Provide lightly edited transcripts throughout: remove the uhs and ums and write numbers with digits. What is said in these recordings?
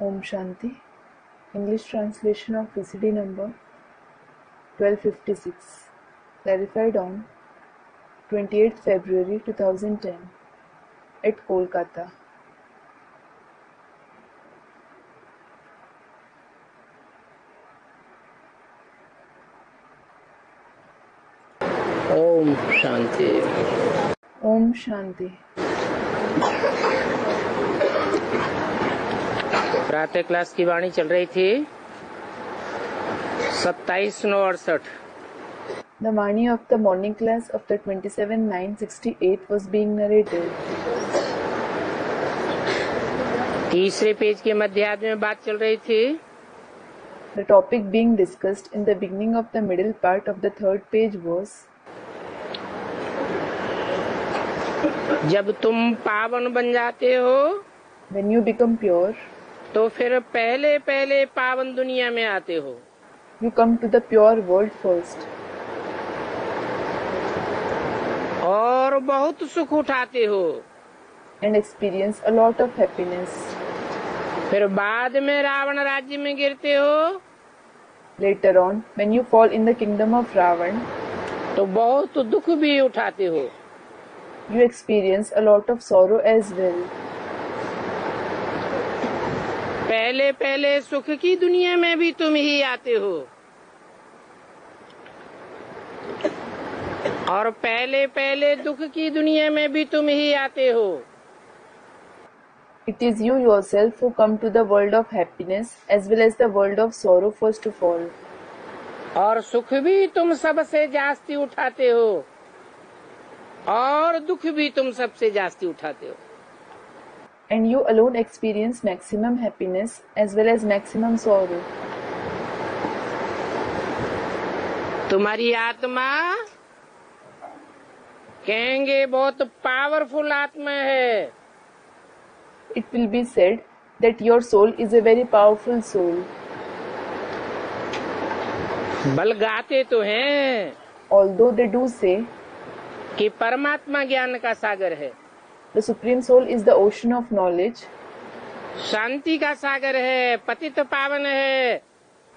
Om Shanti. English translation of VCD number 1256. Clarified on 28th February 2010 at Kolkata. ओम शांति। Om Shanti. प्रातः class की वाणी चल रही थी 27/9/68। The Vani of the morning class of the 27/9/68 was being narrated. तीसरे पेज के मध्यार्ध में बात चल रही थी The topic being discussed in the beginning of the middle part of the third page was जब तुम पावन बन जाते हो when you become pure, तो फिर पहले पहले पावन दुनिया में आते हो। you come to the pure world first और बहुत सुख उठाते हो। and experience a lot of happiness. फिर बाद में रावण राज्य में गिरते हो Later on, when you fall in the kingdom of Ravan, तो बहुत दुख भी उठाते हो। you experience a lot of sorrow as well. पहले पहले सुख की दुनिया में भी तुम ही आते हो और पहले पहले दुख की दुनिया में भी तुम ही आते हो। It is you yourself who come to the world of happiness as well as the world of sorrow first of all. और सुख भी तुम सबसे जास्ती उठाते हो और दुख भी तुम सबसे जास्ती उठाते हो। And you alone experience maximum happiness as well as maximum sorrow. तुम्हारी आत्मा कहेंगे बहुत पावरफुल आत्मा है। It will be said that your soul is a very powerful soul. बल गाते तो हैं Although they do say कि परमात्मा ज्ञान का सागर है, the Supreme Soul is the ocean of knowledge, शांति का सागर है, पतित पावन है,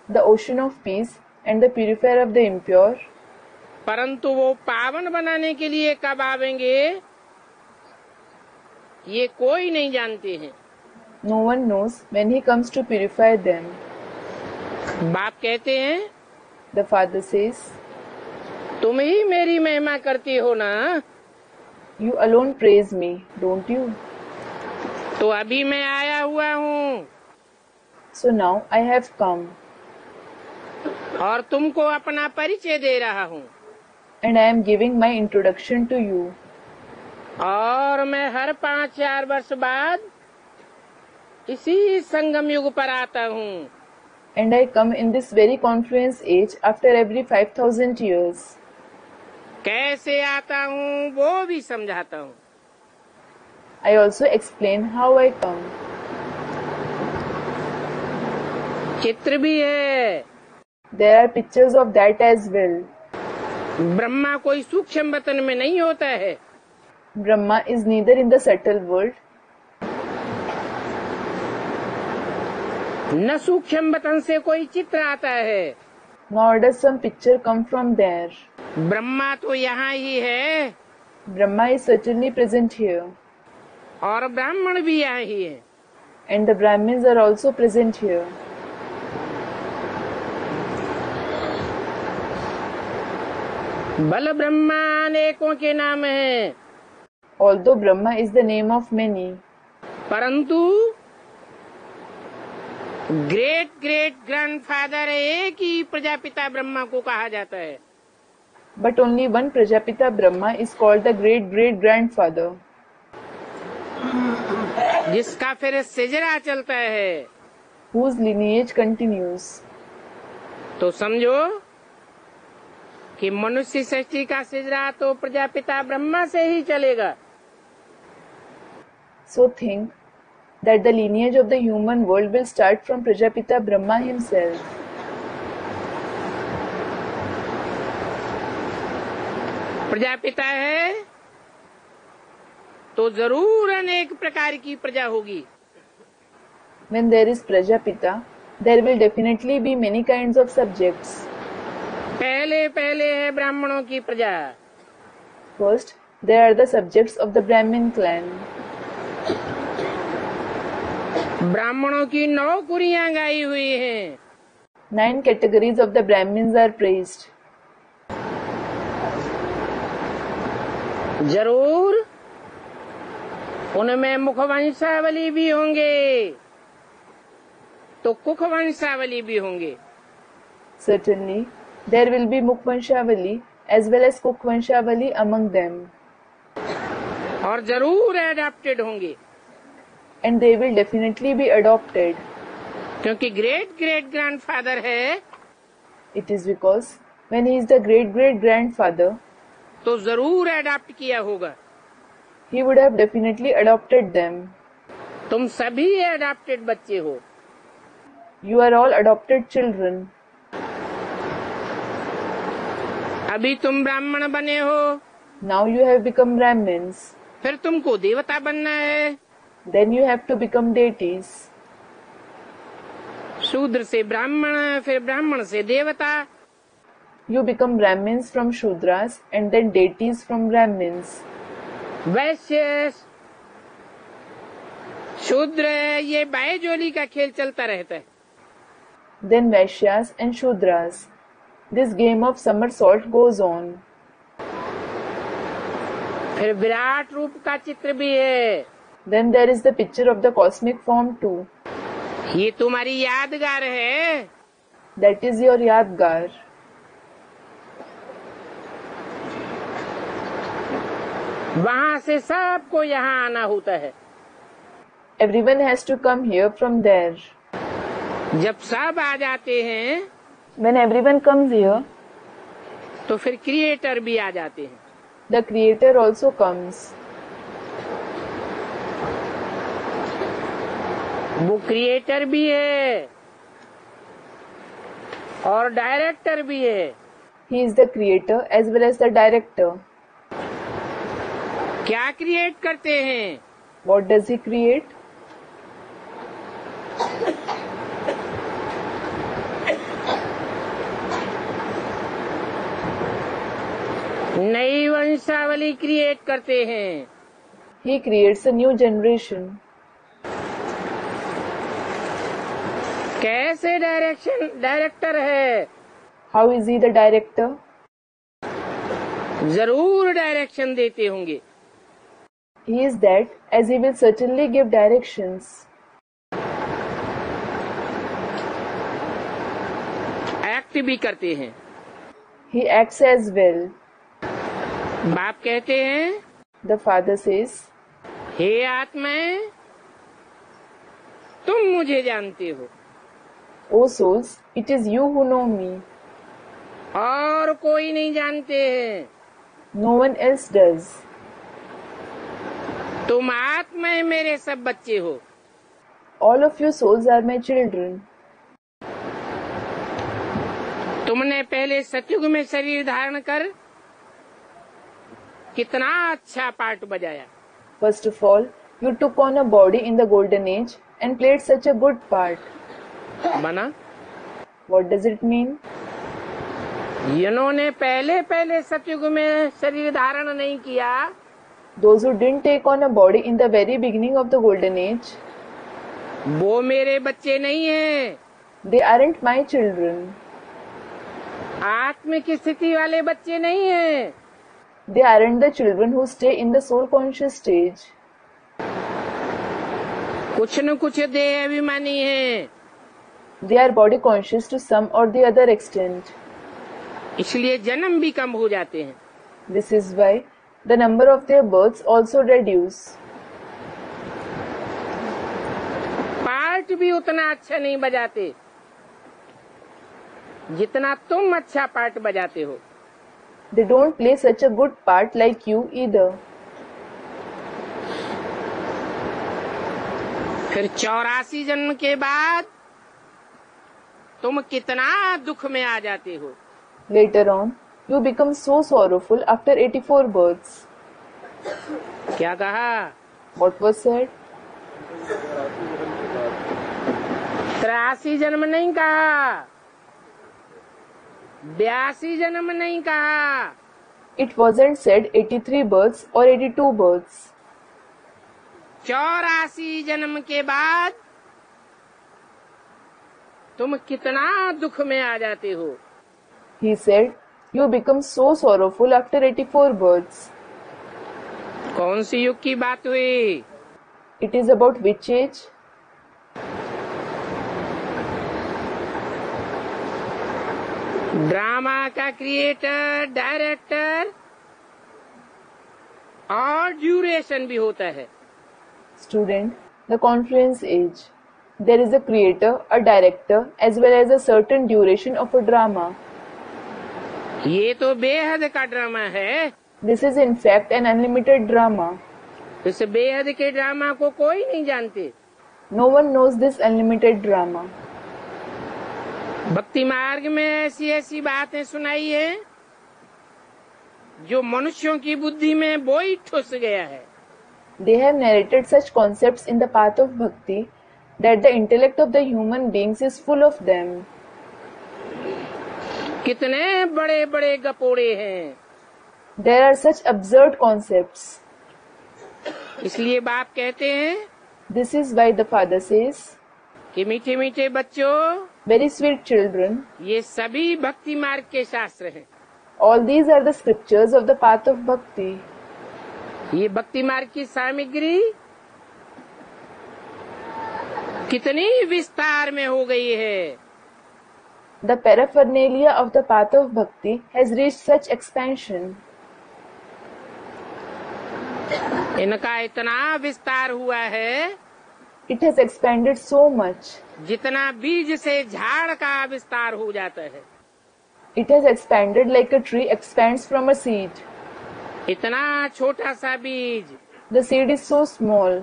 the ocean of peace and the purifier of the impure, परंतु वो पावन बनाने के लिए कब आवेंगे ये कोई नहीं जानते हैं। no one knows when he comes to purify them. बाप कहते हैं The father says, तुम ही मेरी महिमा करती हो ना, you alone praise me, don't you? तो अभी मैं आया हुआ हूँ So now I have come और तुमको अपना परिचय दे रहा हूँ and I am giving my introduction to you. और मैं हर 5-4 वर्ष बाद इसी संगम युग पर आता हूँ। And I come in this very confluence age after every 5,000 years. कैसे आता हूँ वो भी समझाता हूँ। I also explain how I come. चित्र भी है। There are pictures of that as well. Brahma कोई सूक्ष्म वतन में नहीं होता है। Brahma is neither in the subtle world, न सूक्ष्म वतन से कोई चित्र आता है। nor does some picture come from there. Brahma तो यहाँ ही है Brahma is certainly present here, और ब्राह्मण भी यहाँ ही है। and the Brahmins are also present here. बल ब्रह्मा अनेकों के नाम है, Although Brahma is the name of many, परंतु ग्रेट ग्रेट ग्रैंडफादर एक ही प्रजापिता ब्रह्मा को कहा जाता है। but only one Prajapita Brahma is called the great great grandfather, जिसका फिर सिजरा चलता है। whose lineage continues. तो समझो कि मनुष्य सृष्टि का सिजरा तो प्रजापिता ब्रह्मा से ही चलेगा। So think that the lineage of the human world will start from Prajapita Brahma himself. Prajapita है तो जरूर अनेक प्रकार की प्रजा होगी। When there is Prajapita, there will definitely be many kinds of subjects. पहले पहले है ब्राह्मणों की प्रजा। First, there are the subjects of the Brahmin clan. ब्राह्मणों की 9 कुरियां गाई हुई हैं। 9 categories of the Brahmins are praised. जरूर उनमें मुखवंशावली भी होंगे तो कुखवंशावली भी होंगे। Certainly, there will be Mukhvanshavali as well as Kukhvanshavali among them. और जरूर एडाप्टेड होंगे। And they will definitely be adopted. क्योंकि ग्रेट ग्रेट ग्रैंडफादर है It is because when he is the great-great-grandfather, तो जरूर एडाप्ट किया होगा। he would have definitely adopted them. तुम सभी एडाप्टेड बच्चे हो। You are all adopted children. अभी तुम ब्राह्मण बने हो, Now you have become Brahmins. फिर तुमको देवता बनना है। Then you have to become deities. शूद्र से ब्राह्मण, फिर ब्राह्मण से देवता। You become Brahmins from Shudras and then deities from Brahmins. वैश्य शूद्र, ये बाएजोली का खेल चलता रहता है। Then Vaishyas and Shudras. This game of somersault goes on. फिर विराट रूप का चित्र भी है। Then there is the picture of the cosmic form too. ये तुम्हारी यादगार है। That is your Yadgar. वहाँ से सबको यहाँ आना होता है। Everyone has to come here from there. जब सब आ जाते हैं When everyone comes here, तो फिर क्रिएटर भी आ जाते हैं। the Creator also comes. वो क्रिएटर भी है और डायरेक्टर भी है। He is the Creator as well as the Director. क्या क्रिएट करते हैं? What does He create? नई वंशावली क्रिएट करते हैं। He creates a new generation. कैसे डायरेक्टर है? How is He the Director? जरूर डायरेक्शन देते होंगे। He is that, as He will certainly give directions. Act भी करते हैं। He acts as well. बाप कहते हैं, The Father says, हे आत्माएं, तुम मुझे जानते हो O souls, it is you who know me. और कोई नहीं जानते हैं। No one else does. तुम आत्माएं मेरे सब बच्चे हो। All of you souls are my children. तुमने पहले सतयुग में शरीर धारण कर कितना अच्छा पार्ट बजाया। First of all, you took on a body in the golden age and played such a good part. बना What does it mean? जिन्होंने पहले पहले सतयुग में शरीर धारण नहीं किया, Those who didn't take on a body in the very beginning of the golden age, वो मेरे बच्चे नहीं हैं। they aren't my children. आत्मिक स्थिति वाले बच्चे नहीं हैं। They aren't the children who stay in the soul conscious stage. कुछ न कुछ देह अभिमानी हैं, They are body conscious to some or the other extent. इसलिए जन्म भी कम हो जाते हैं। This is why the number of their births also reduce. Part भी उतना अच्छा नहीं बजाते जितना तुम अच्छा पार्ट बजाते हो। They don't play such a good part like you either. फिर 84 जन्म के बाद तुम कितना दुख में आ जाते हो। Later on, you become so sorrowful after 84 births. क्या कहा? What was said? 83 जन्म नहीं कहा, 82 जन्म नहीं कहा, It wasn't said 83 births or 82 births. 84 जन्म के बाद तुम कितना दुख में आ जाते हो। He said, you become so sorrowful after 84 births. कौन सी युग की बात हुई? It is about which age? Drama का क्रिएटर, डायरेक्टर और ड्यूरेशन भी होता है। Student, the confluence age. There is a creator, a director, as well as a certain duration of a drama. ये तो बेहद का ड्रामा है। This is in fact an unlimited drama. इस बेहद के ड्रामा को कोई नहीं जानते। No one knows this unlimited drama. भक्ति मार्ग में ऐसी ऐसी बातें सुनाई है जो मनुष्यों की बुद्धि में बोई ठुस गया है। They have narrated such concepts in the path of bhakti that the intellect of the human beings is full of them. कितने बड़े बड़े गपोड़े हैं। There are such absurd concepts. इसलिए बाप कहते हैं This is why the father says, कि मीठे मीठे बच्चों, very sweet children, ये सभी भक्ति मार्ग के शास्त्र हैं। all these are the scriptures of the path of bhakti. ये भक्ति मार्ग की सामग्री कितनी विस्तार में हो गई है। The paraphernalia of the path of bhakti has reached such expansion. इनका इतना विस्तार हुआ है It has expanded so much. जितना बीज से झाड़ का विस्तार हो जाता है, It has expanded like a tree expands from a seed. इतना छोटा सा बीज, The seed is so small,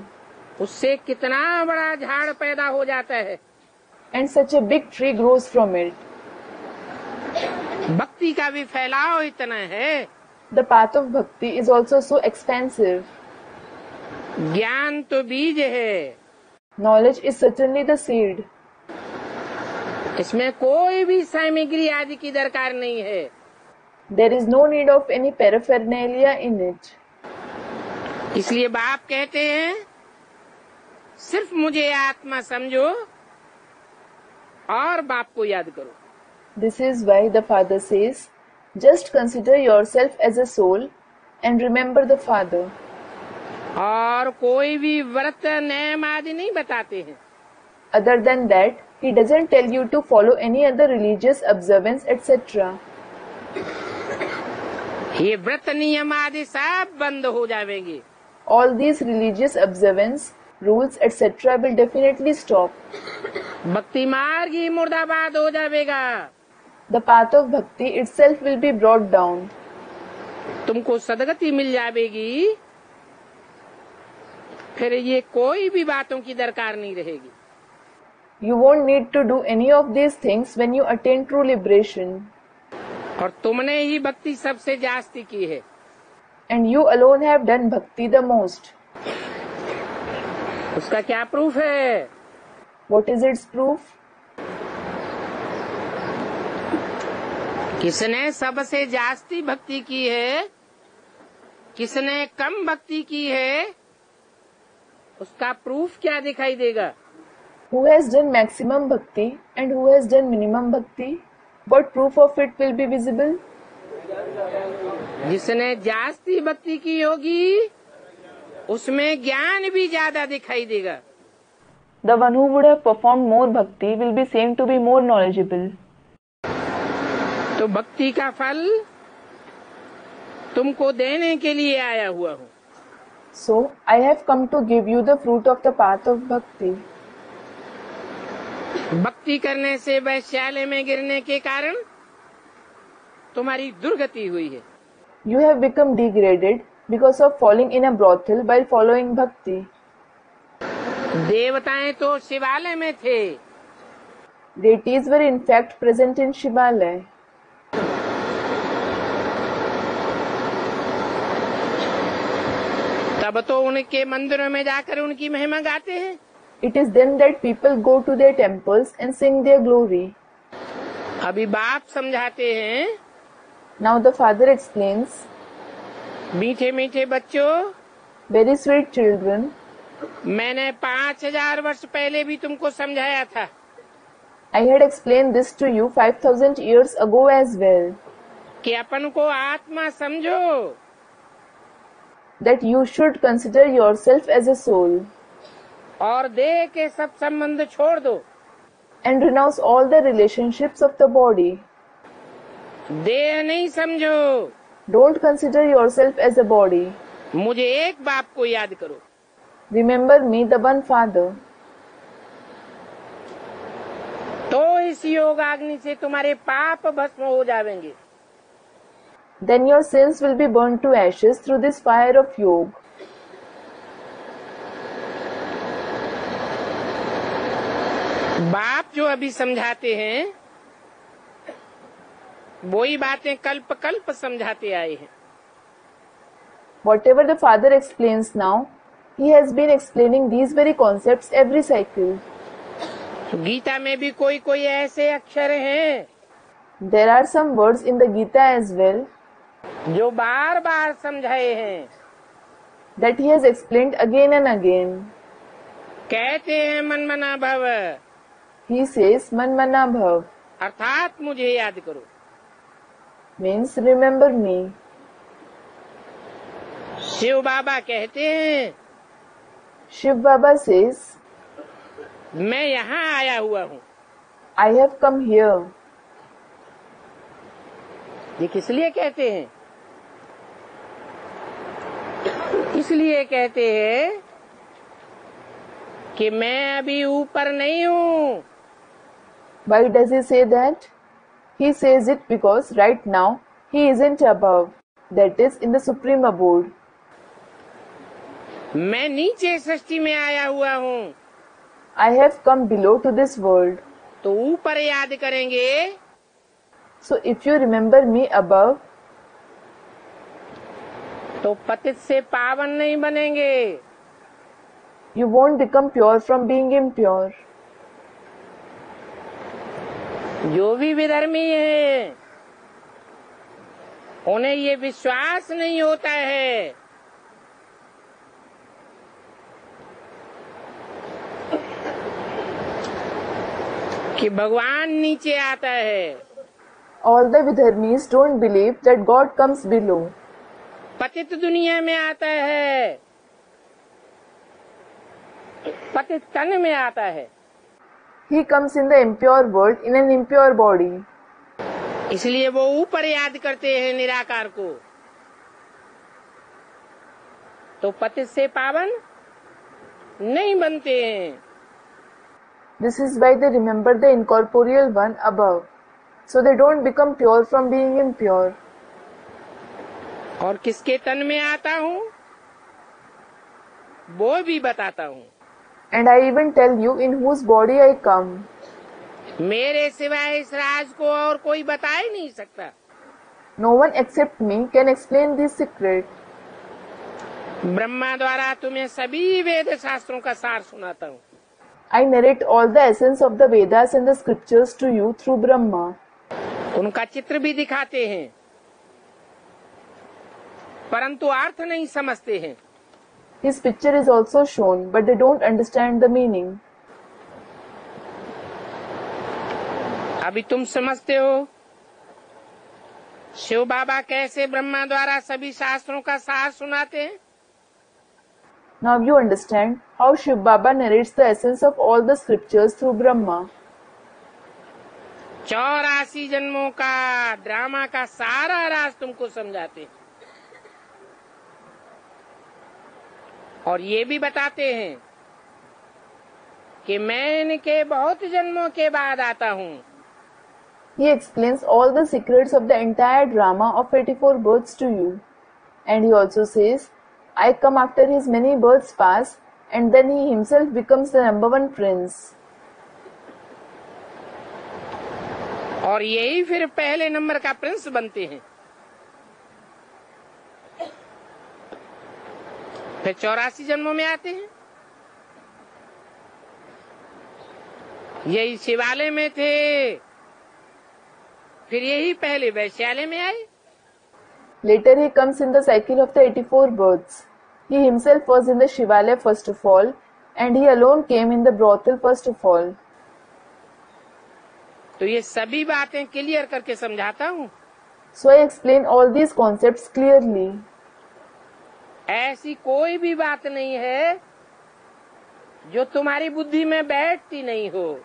उससे कितना बड़ा झाड़ पैदा हो जाता है। and such a big tree grows from it. भक्ति का भी फैलाव इतना है। The path of bhakti is also so expansive. ज्ञान तो बीज है, Knowledge is certainly the seed. इसमें कोई भी सामग्री आदि की दरकार नहीं है। There is no need of any paraphernalia in it. इसलिए बाप कहते हैं सिर्फ मुझे आत्मा समझो और बाप को याद करो। This is why the father says, just consider yourself as a soul and remember the father. और कोई भी व्रत नियम आदि नहीं बताते हैं। Other than that, he doesn't tell you to follow any other religious observance, etc. ये व्रत नियम आदि सब बंद हो जाएंगे। All these religious observance, rules, etc. will definitely stop. भक्ति मार्ग ही मुर्दाबाद हो जाएगा। The path of bhakti itself will be brought down. तुमको सदगति मिल जाएगी, फिर ये कोई भी बातों की दरकार नहीं रहेगी। You won't need to do any of these things when you attain true liberation. और तुमने ही भक्ति सबसे जास्ती की है। And you alone have done bhakti the most. उसका क्या प्रूफ है? What is its proof? किसने सबसे जास्ती भक्ति की है, किसने कम भक्ति की है, उसका प्रूफ क्या दिखाई देगा? Who has done maximum bhakti and who has done minimum bhakti? What proof of it will be visible? जिसने जास्ती भक्ति की होगी उसमें ज्ञान भी ज्यादा दिखाई देगा। The one who would have performed more bhakti will be seen to be more knowledgeable. तो भक्ति का फल तुमको देने के लिए आया हुआ हूँ। So, I have come to give you the fruit of the path of bhakti. भक्ति करने से वैश्यालय में गिरने के कारण तुम्हारी दुर्गति हुई है। You have become degraded because of falling in a brothel while following bhakti. देवताएं तो शिवालय में थे, Deities were in fact present in Shivalaya. तब तो उनके मंदिरों में जाकर उनकी महिमा गाते हैं। It is then that people go to their temples and sing their glory. अभी बाप समझाते हैं, Now the father explains, मीठे मीठे बच्चों, very sweet children, मैंने 5000 वर्ष पहले भी तुमको समझाया था I had explained this to you 5000 years ago as well, कि अपन को आत्मा समझो, that you should consider yourself as a soul और देह के सब संबंध छोड़ दो। and renounce all the relationships of the body. देह नहीं समझो, Don't consider yourself as a body. मुझे एक बाप को याद करो। Remember me, the one Father. तो इस योगाग्नि से तुम्हारे पाप भस्म हो जाएंगे। Then your sins will be burned to ashes through this fire of yoga. बाप जो अभी समझाते हैं वही बातें कल्प कल्प समझाते आए हैं। Whatever the Father explains now, He has been explaining these very concepts every cycle. Gita में भी कोई कोई ऐसे अक्षर हैं There are some words in the Gita as well जो बार बार समझाए हैं। that He has explained again and again. कहते हैं मन मना भव, He says, Man Mana Bhav, अर्थात मुझे याद करो। means remember me. शिव बाबा कहते हैं Shiv Baba says, मैं यहाँ आया हुआ हूँ। I have come here. ये किस लिए कहते हैं? इसलिए कहते हैं कि मैं अभी ऊपर नहीं हूँ। Why does he say that? He says it because right now he isn't above, that is in the supreme abode. मैं नीचे सृष्टि में आया हुआ हूँ। I have come below to this world. तो ऊपर याद करेंगे So if you remember me above, तो पतित से पावन नहीं बनेंगे। you won't become pure from being impure. जो भी विधर्मी है उन्हें ये विश्वास नहीं होता है कि भगवान नीचे आता है। All the Vidharmis don't believe that God comes below. पतित दुनिया में आता है, पतित तन में आता है। He comes in the impure world in an impure body. इसलिए वो ऊपर याद करते हैं निराकार को। तो पतित से पावन नहीं बनते हैं। This is why they remember the incorporeal one above, so they don't become pure from being impure. और किसके तन में आता हूँ वो भी बताता हूँ। And I even tell you in whose body I come. मेरे सिवाय इस राज को और कोई बता ही नहीं सकता। No one except me can explain this secret. Brahma द्वारा तुम्हें सभी वेद शास्त्रों का सार सुनाता हूँ। I narrate all the essence of the Vedas and the scriptures to you through Brahma. उनका चित्र भी दिखाते हैं परंतु अर्थ नहीं समझते हैं। His picture is also shown, but they don't understand the meaning. अभी तुम समझते हो शिव बाबा कैसे ब्रह्मा द्वारा सभी शास्त्रों का सार सुनाते हैं। Now you understand how Shiv Baba narrates the essence of all the scriptures through Brahma. 84 जन्मों का ड्रामा का सारा राज तुमको समझाते हैं और ये भी बताते हैं कि मैं इनके बहुत जन्मों के बाद आता हूँ। He explains all the secrets of the entire drama of 84 births to you. And he also says, I come after his many births pass, and then he himself becomes the number one prince. और यही फिर पहले number का Prince बनते हैं। फिर 84 जन्मों में आते हैं यही शिवालय में थे, फिर यही पहले वैश्यालय में आए। Later he comes in the cycle of the 84 births. He himself was in the Shivalaya first of all, and he alone came in the brothel first of all. तो ये सभी बातें क्लियर करके समझाता हूँ। So I explain all these concepts clearly. ऐसी कोई भी बात नहीं है जो तुम्हारी बुद्धि में बैठती नहीं हो।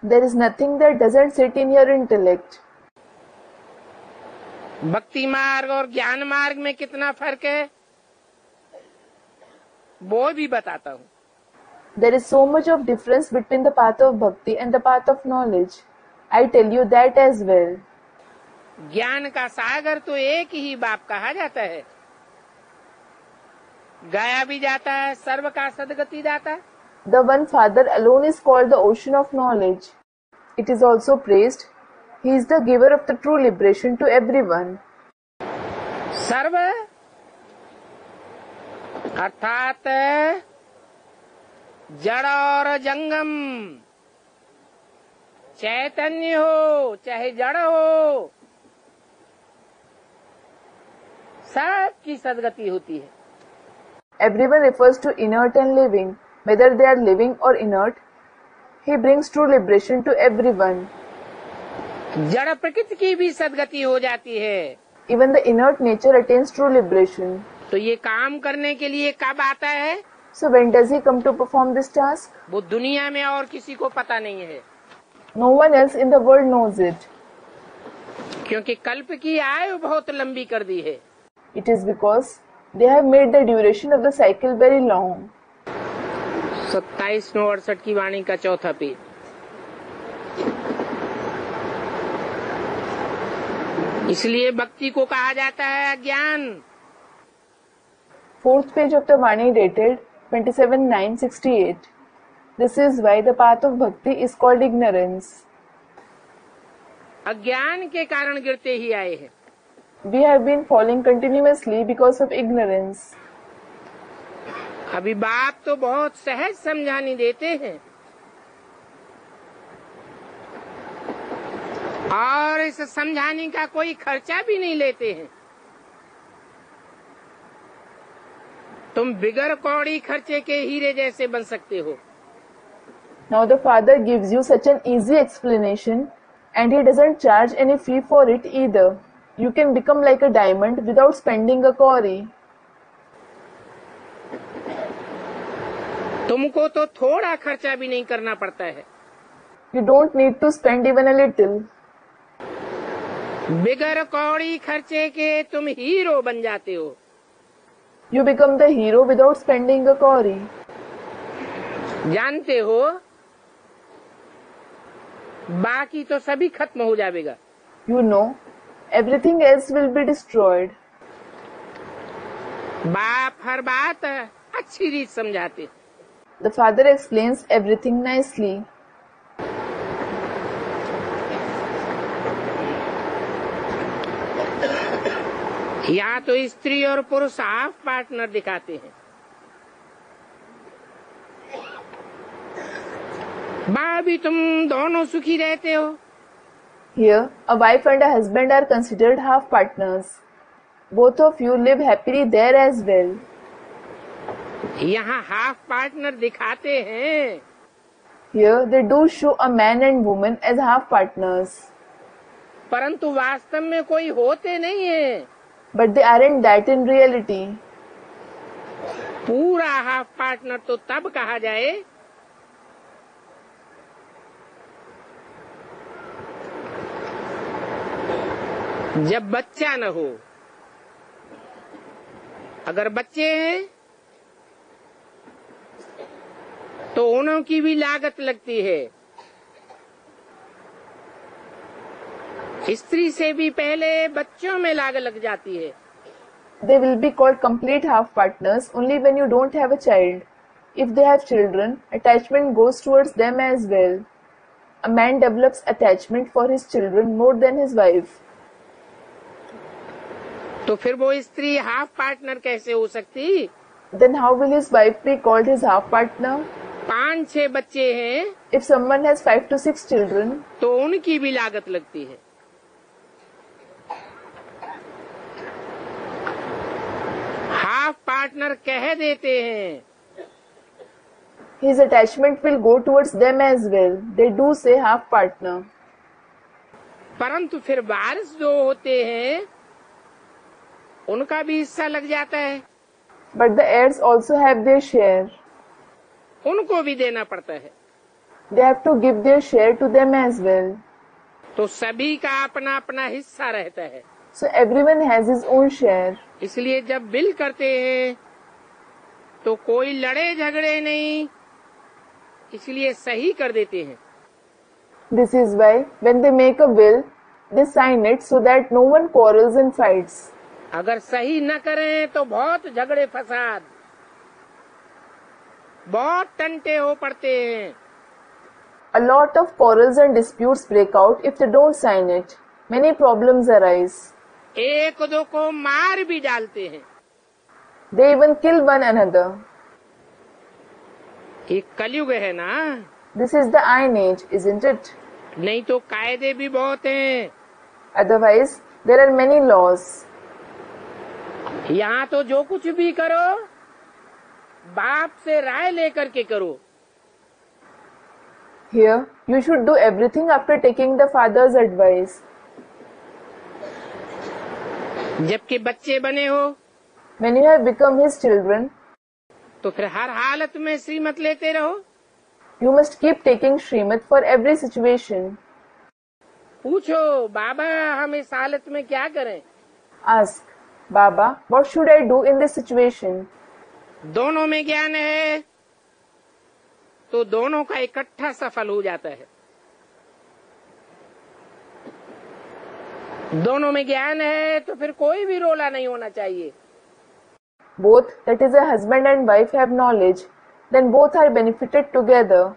There is nothing that doesn't sit in your intellect. भक्ति मार्ग और ज्ञान मार्ग में कितना फर्क है वो भी बताता हूँ। There is so much of difference between the path of bhakti and the path of knowledge. I tell you that as well. ज्ञान का सागर तो एक ही बाप कहा जाता है, गाया भी जाता है, सर्व का सदगति दाता। The one Father alone is called the ocean of knowledge. It is also praised. He is the giver of the true liberation to everyone. सर्व अर्थात जड़ और जंगम, चैतन्य हो चाहे जड़ हो, सबकी सदगति होती है। Everyone refers to inert and living. Whether they are living or inert, he brings true liberation to everyone. जड़ प्रकृति की भी सदगति हो जाती है। Even the inert nature attains true liberation. तो ये काम करने के लिए कब आता है? So when does he come to perform this task? वो दुनिया में और किसी को पता नहीं है, No one else in the world knows it. क्योंकि कल्प की आयु बहुत लंबी कर दी है। It is because they have made the duration of the cycle very long. 2768 की वाणी का चौथा पेज। इसलिए भक्ति को कहा जाता है अज्ञान। Fourth page of the Vani dated 27/9/68. This is why the path of bhakti is called ignorance. अज्ञान के कारण गिरते ही आए हैं। We have been falling continuously because of ignorance. अभी बाप तो बहुत सहज समझानी देते हैं और इस समझाने का कोई खर्चा भी नहीं लेते हैं। तुम बिगर कौड़ी खर्चे के हीरे जैसे बन सकते हो। Now the Father gives you such an easy explanation and he doesn't charge any fee for it either. You can become like a diamond without spending a kauri. तुमको तो थोड़ा खर्चा भी नहीं करना पड़ता है। You don't need to spend even a little. बिगर कौड़ी खर्चे के तुम हीरो बन जाते हो। You become the hero without spending a kauri. जानते हो बाकी तो सभी खत्म हो जाएगा। You know, everything else will be destroyed. बाप हर बात अच्छी रीत समझाते। The Father explains everything nicely. या तो स्त्री और पुरुष हाफ पार्टनर दिखाते हैं। भी तुम दोनों सुखी रहते हो। Here, a wife and a husband are considered half partners. Both of you live happily there as well. यहाँ हाफ पार्टनर दिखाते हैं। Here, they do show a man and woman as half partners. परंतु वास्तव में कोई होते नहीं है। But they aren't that in reality. पूरा हाफ पार्टनर तो तब कहा जाए जब बच्चा न हो। अगर बच्चे हैं तो उन्हों की भी लागत लगती है। स्त्री से भी पहले बच्चों में लागत लग जाती है। They will be called complete half partners only when you don't have a child. If they have children, attachment goes towards them as well. A man develops attachment for his children more than his wife. तो फिर वो स्त्री half partner कैसे हो सकती? Then how will his wife be called his half partner? 5-6 बच्चे हैं If someone has 5 to 6 children, तो उनकी भी लागत लगती है। हाफ पार्टनर कह देते हैं, his attachment will go towards them as well. They do say half partner. परंतु फिर वारिस जो होते हैं उनका भी हिस्सा लग जाता है, But the heirs also have their share. उनको भी देना पड़ता है। They have to give their share to them as well. तो सभी का अपना अपना हिस्सा रहता है। So everyone has his own share. इसलिए जब बिल करते हैं तो कोई लड़े झगड़े नहीं, इसलिए सही कर देते हैं। This is why when they make a will, they sign it so that no one quarrels and fights. अगर सही न करें तो बहुत झगड़े फसाद, बहुत टंटे हो पड़ते हैं। A lot of quarrels and disputes break out if they don't sign it. Many problems arise. एक दो को मार भी डालते हैं। They even kill one another. एक कलयुग है ना, This is the Iron Age, isn't it? नहीं तो कायदे भी बहुत हैं। Otherwise, there are many laws. यहाँ तो जो कुछ भी करो बाप से राय लेकर के करो। Here, you should do everything after taking the father's advice. जबकि बच्चे बने हो When you have become his children, तो फिर हर हालत में श्रीमत लेते रहो। you must keep taking Srimad for every situation. पूछो, बाबा हम इस हालत में क्या करें? Ask, Baba, what should I do in this situation? दोनों में ज्ञान है तो दोनों का इकट्ठा सफल हो जाता है। दोनों में ज्ञान है तो फिर कोई भी रोला नहीं होना चाहिए। Both, that is a husband and wife, have knowledge, then both are benefited together.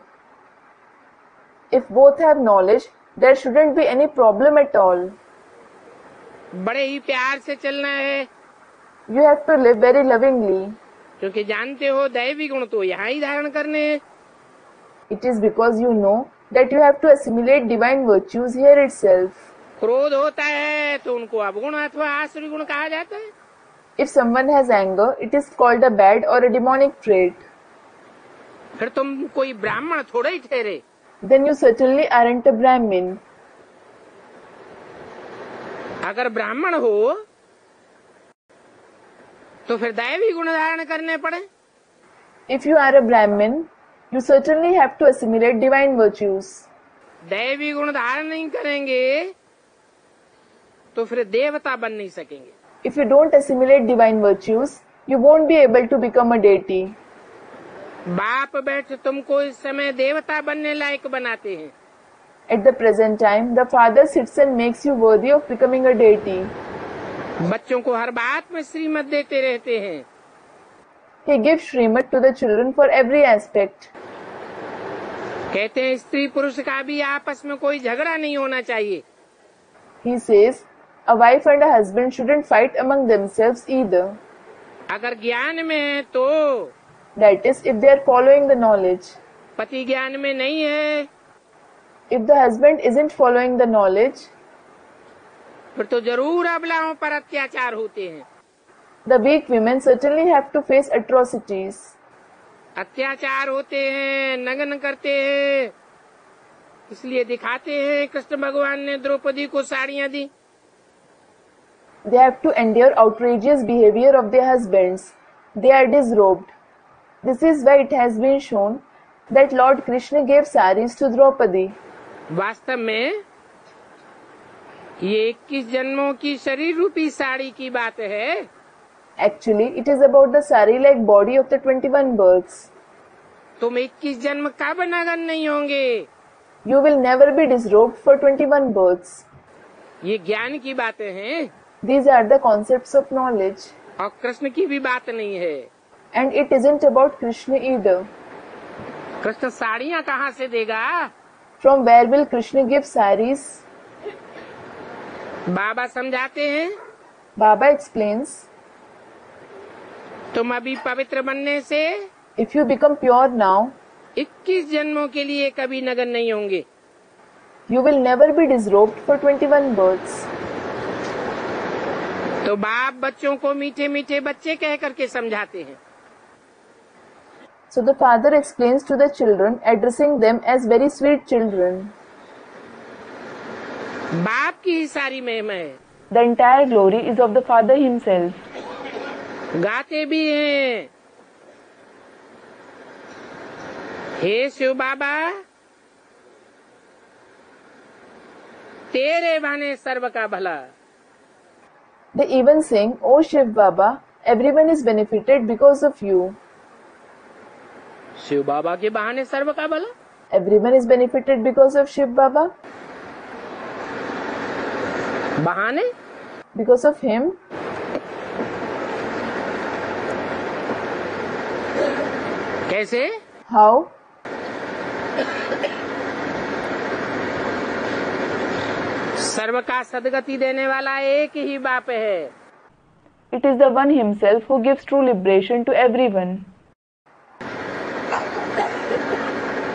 If both have knowledge, there shouldn't be any problem at all. बड़े ही प्यार से चलना है, You have to live very lovingly. क्योंकि जानते हो दैवी गुण तो यहाँ ही धारण करने हैं। It is because you know that you have to assimilate divine virtues here itself. क्रोध होता है तो उनको अवगुण अथवा आसुरी गुण कहा जाता है। If someone has anger, it is called a bad or a demonic trait. फिर तुम कोई ब्राह्मण थोड़े ही ठहरे। Then you certainly aren't a Brahmin. अगर ब्राह्मण हो तो फिर दैवी गुण धारण करने पड़े। If you are a Brahmin, you certainly have to assimilate divine virtues. दैवी गुण धारण नहीं करेंगे तो फिर देवता बन नहीं सकेंगे। If you don't assimilate divine virtues, you won't be able to become a deity. बाप बैठ तुमको इस समय देवता बनने लायक बनाते हैं। At the present time, the Father sits and makes you worthy of becoming a deity. बच्चों को हर बात में श्रीमत देते रहते हैं। He gives Srimad to the children for every aspect. कहते हैं स्त्री पुरुष का भी आपस में कोई झगड़ा नहीं होना चाहिए। He says, a wife and a husband shouldn't fight among themselves either. अगर ज्ञान में है तो, That is, if they are following the knowledge. पति ज्ञान में नहीं है If the husband isn't following the knowledge, फिर तो जरूर अबलाओं पर अत्याचार होते हैं। the weak women certainly have to face atrocities. अत्याचार होते हैं, नग्न करते हैं, इसलिए दिखाते हैं कृष्ण भगवान ने द्रौपदी को साड़ियां दी। They have to endure outrageous behavior of their husbands. They are disrobed. This is why it has been shown that Lord Krishna gave saris to Draupadi. वास्तव में ये 21 जन्मों की शरीर रूपी साड़ी की बात है। Actually, it is about the sari-like body of the 21 births. तुम 21 जन्म कब नग्न नहीं होंगे? You will never be disrobed for 21 births. ये ज्ञान की बातें हैं These are the concepts of knowledge. और कृष्ण की भी बात नहीं है। And it isn't about Krishna either. Krishna साड़ियाँ कहाँ से देगा? From where will Krishna give saris? बाबा समझाते हैं, Baba explains, तुम अभी पवित्र बनने से if you become pure now, 21 जन्मों के लिए कभी नग्न नहीं होंगे। You will never be disrobed for 21 births. तो बाप बच्चों को मीठे मीठे बच्चे कह करके समझाते हैं। So the father explains to the children, addressing them as very sweet children. बाप की ही सारी महिमा है। The entire glory is of the Father himself. गाते भी हैं, हे शिव बाबा तेरे बहाने सर्व का भला। They even sing, "O Shiv Baba, everyone is benefited because of you." Shiv बाबा के बहाने सर्व का भला। Everyone is benefited because of Shiv Baba. बहाने Because of him. कैसे? How? सर्व का सदगति देने वाला एक ही बाप है। It is the one himself who gives true liberation to everyone.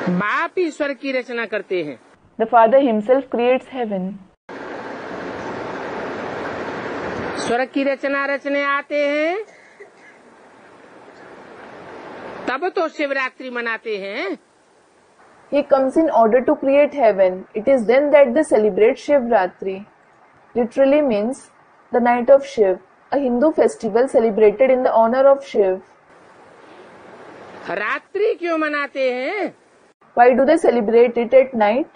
बाप ईश्वर की रचना करते हैं। The Father himself creates heaven. स्वर्ग की रचना रचने आते हैं तब तो शिवरात्रि मनाते हैं। He comes in order to create heaven. It is then that they celebrate Shivratri. Literally means the night of Shiv, a Hindu festival celebrated in the honor of Shiv. रात्रि क्यों मनाते हैं? Why do they celebrate it at night?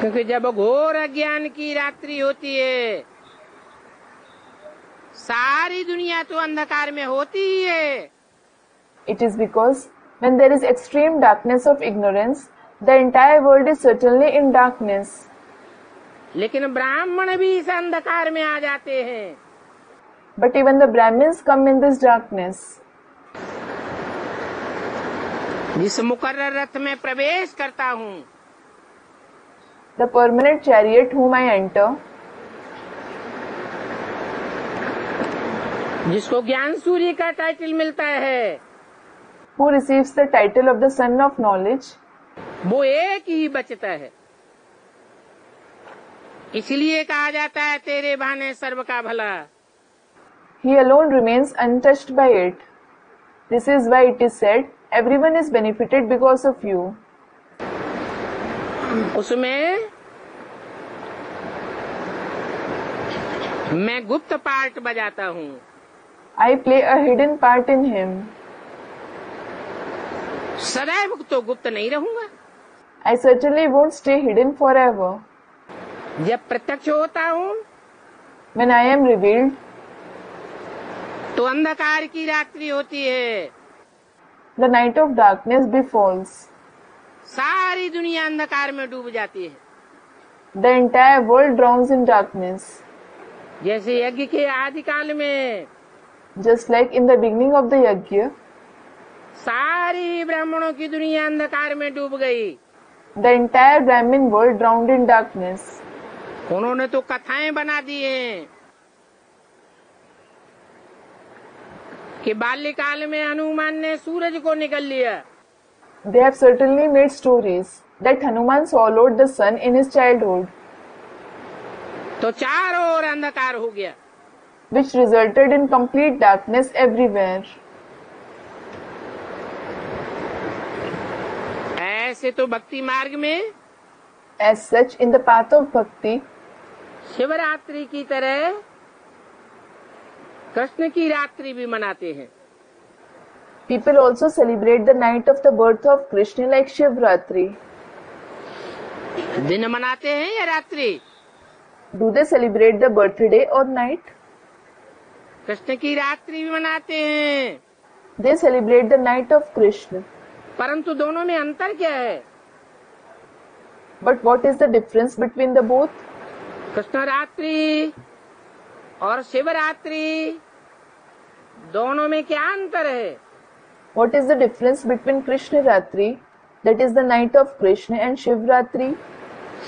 क्योंकि जब घोर अज्ञान की रात्रि होती है सारी दुनिया तो अंधकार में होती ही है। It is because when there is extreme darkness of ignorance, the entire world is certainly in darkness. लेकिन ब्राह्मण भी इस अंधकार में आ जाते हैं। But even the Brahmins come in this darkness. जिस मुकर्रर रथ में प्रवेश करता हूँ The permanent chariot whom I enter, जिसको ज्ञान सूर्य का टाइटल मिलता है, who receives the title of the Son of Knowledge, वो एक ही बचता है। इसलिए कहा जाता है तेरे बहाने सर्व का भला। he alone remains untouched by it. This is why it is said, everyone is benefited because of you. उसमें मैं गुप्त पार्ट बजाता हूँ। I play a hidden part in him. सदैव तो गुप्त नहीं रहूंगा। I certainly won't stay hidden forever. जब प्रत्यक्ष होता हूँ When I am revealed, तो अंधकार की रात्रि होती है। the night of darkness befalls. सारी दुनिया अंधकार में डूब जाती है। The entire world drowns in darkness. जैसे यज्ञ के आदिकाल में Just like in the beginning of the yajna, सारी ब्राह्मणों की दुनिया अंधकार में डूब गई। the entire Brahmin world drowned in darkness. उन्होंने तो कथाएं बना दी हैं कि बाल्यकाल में हनुमान ने सूरज को निगल लिया। They have certainly made stories that Hanuman swallowed the sun in his childhood, तो चारों ओर अंधकार हो गया। which resulted in complete darkness everywhere. ऐसे तो भक्ति मार्ग में As such, in the path of bhakti, Shivratri की तरह कृष्ण की रात्रि भी मनाते हैं। people also celebrate the night of the birth of Krishna like Shivratri. दिन मनाते हैं या रात्रि? Do they celebrate the birthday or night? Krishna की रात्रि भी मनाते हैं, They celebrate the night of Krishna. परंतु दोनों में अंतर क्या है? But what is the difference between the both? Krishna रात्रि और शिवरात्रि दोनों में क्या अंतर है? What is the difference between Krishna Ratri, that is the night of Krishna, and Shivratri?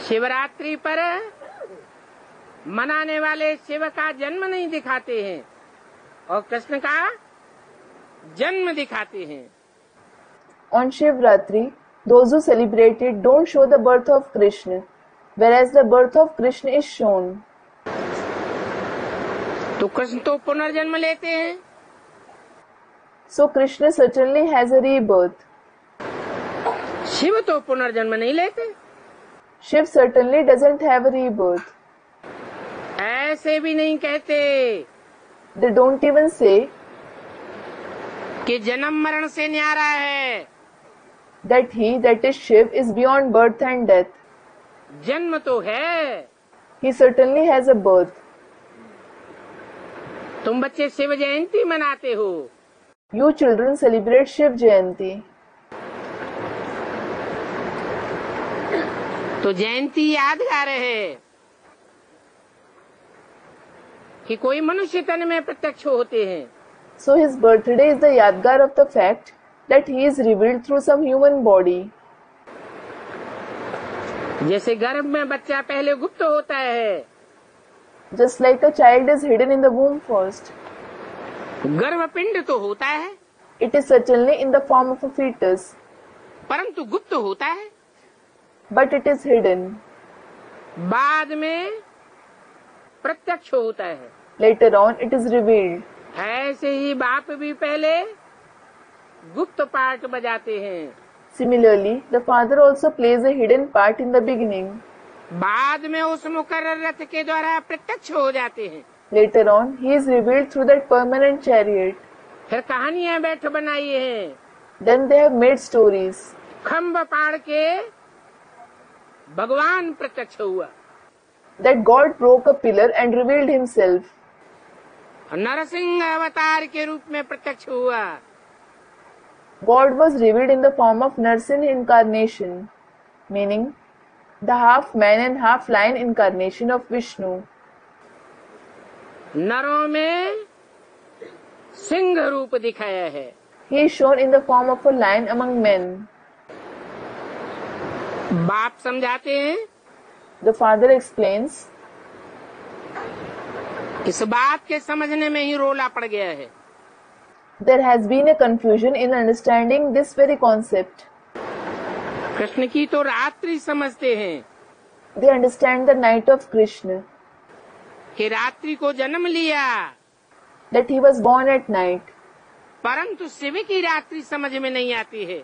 Shivratri पर मनाने वाले शिव का जन्म नहीं दिखाते हैं और कृष्ण का जन्म दिखाते हैं। On Shivratri, those who celebrate it don't show the birth of Krishna, whereas the birth of Krishna is shown. तो कृष्ण तो पुनर्जन्म लेते हैं, So Krishna certainly has a rebirth. Shiv तो पुनर्जन्म नहीं लेते। Shiv certainly doesn't have a rebirth. ऐसे भी नहीं कहते They don't even say कि जन्म मरण से न्यारा है। that he, that is Shiv, is beyond birth and death. जन्म तो है। He certainly has a birth. तुम बच्चे शिव जयंती मनाते हो, You children celebrate Shiv Jayanti. तो जयंती यादगार है कि कोई मनुष्य तन में प्रत्यक्ष होते हैं। So his birthday is the yadgar of the fact that he is revealed through some human body. जैसे गर्भ में बच्चा पहले गुप्त होता है, Just like a child is hidden in the womb first. गर्भपिंड तो होता है, It is certainly in the form of a fetus, परंतु गुप्त होता है। but it is hidden. बाद में प्रत्यक्ष होता है। Later on, it is revealed. ऐसे ही बाप भी पहले गुप्त पार्ट बजाते हैं, Similarly, the father also plays a hidden part in the beginning. बाद में उस मुकर्रर रथ के द्वारा प्रत्यक्ष हो जाते हैं। Later on, he is revealed through that permanent chariot. फिर कहानियां बैठ बनाई हैं, Then they have made stories. खम्भ पाड़ के भगवान प्रत्यक्ष हुआ, That God broke a pillar and revealed himself. Narasimha अवतार के रूप में प्रत्यक्ष हुआ। God was revealed in the form of Narsin incarnation, meaning the half man and half lion incarnation of Vishnu. नरों में सिंह रूप दिखाया है। He is shown in the form of a lion among men. बाप समझाते हैं, The father explains, इस बात के समझने में ही रोला पड़ गया है। there has been a confusion in understanding this very concept. Krishna की तो रात्रि समझते हैं They understand the night of Krishna, कि रात्रि को जन्म लिया, that he was born at night, परंतु शिव की रात्रि समझ में नहीं आती है।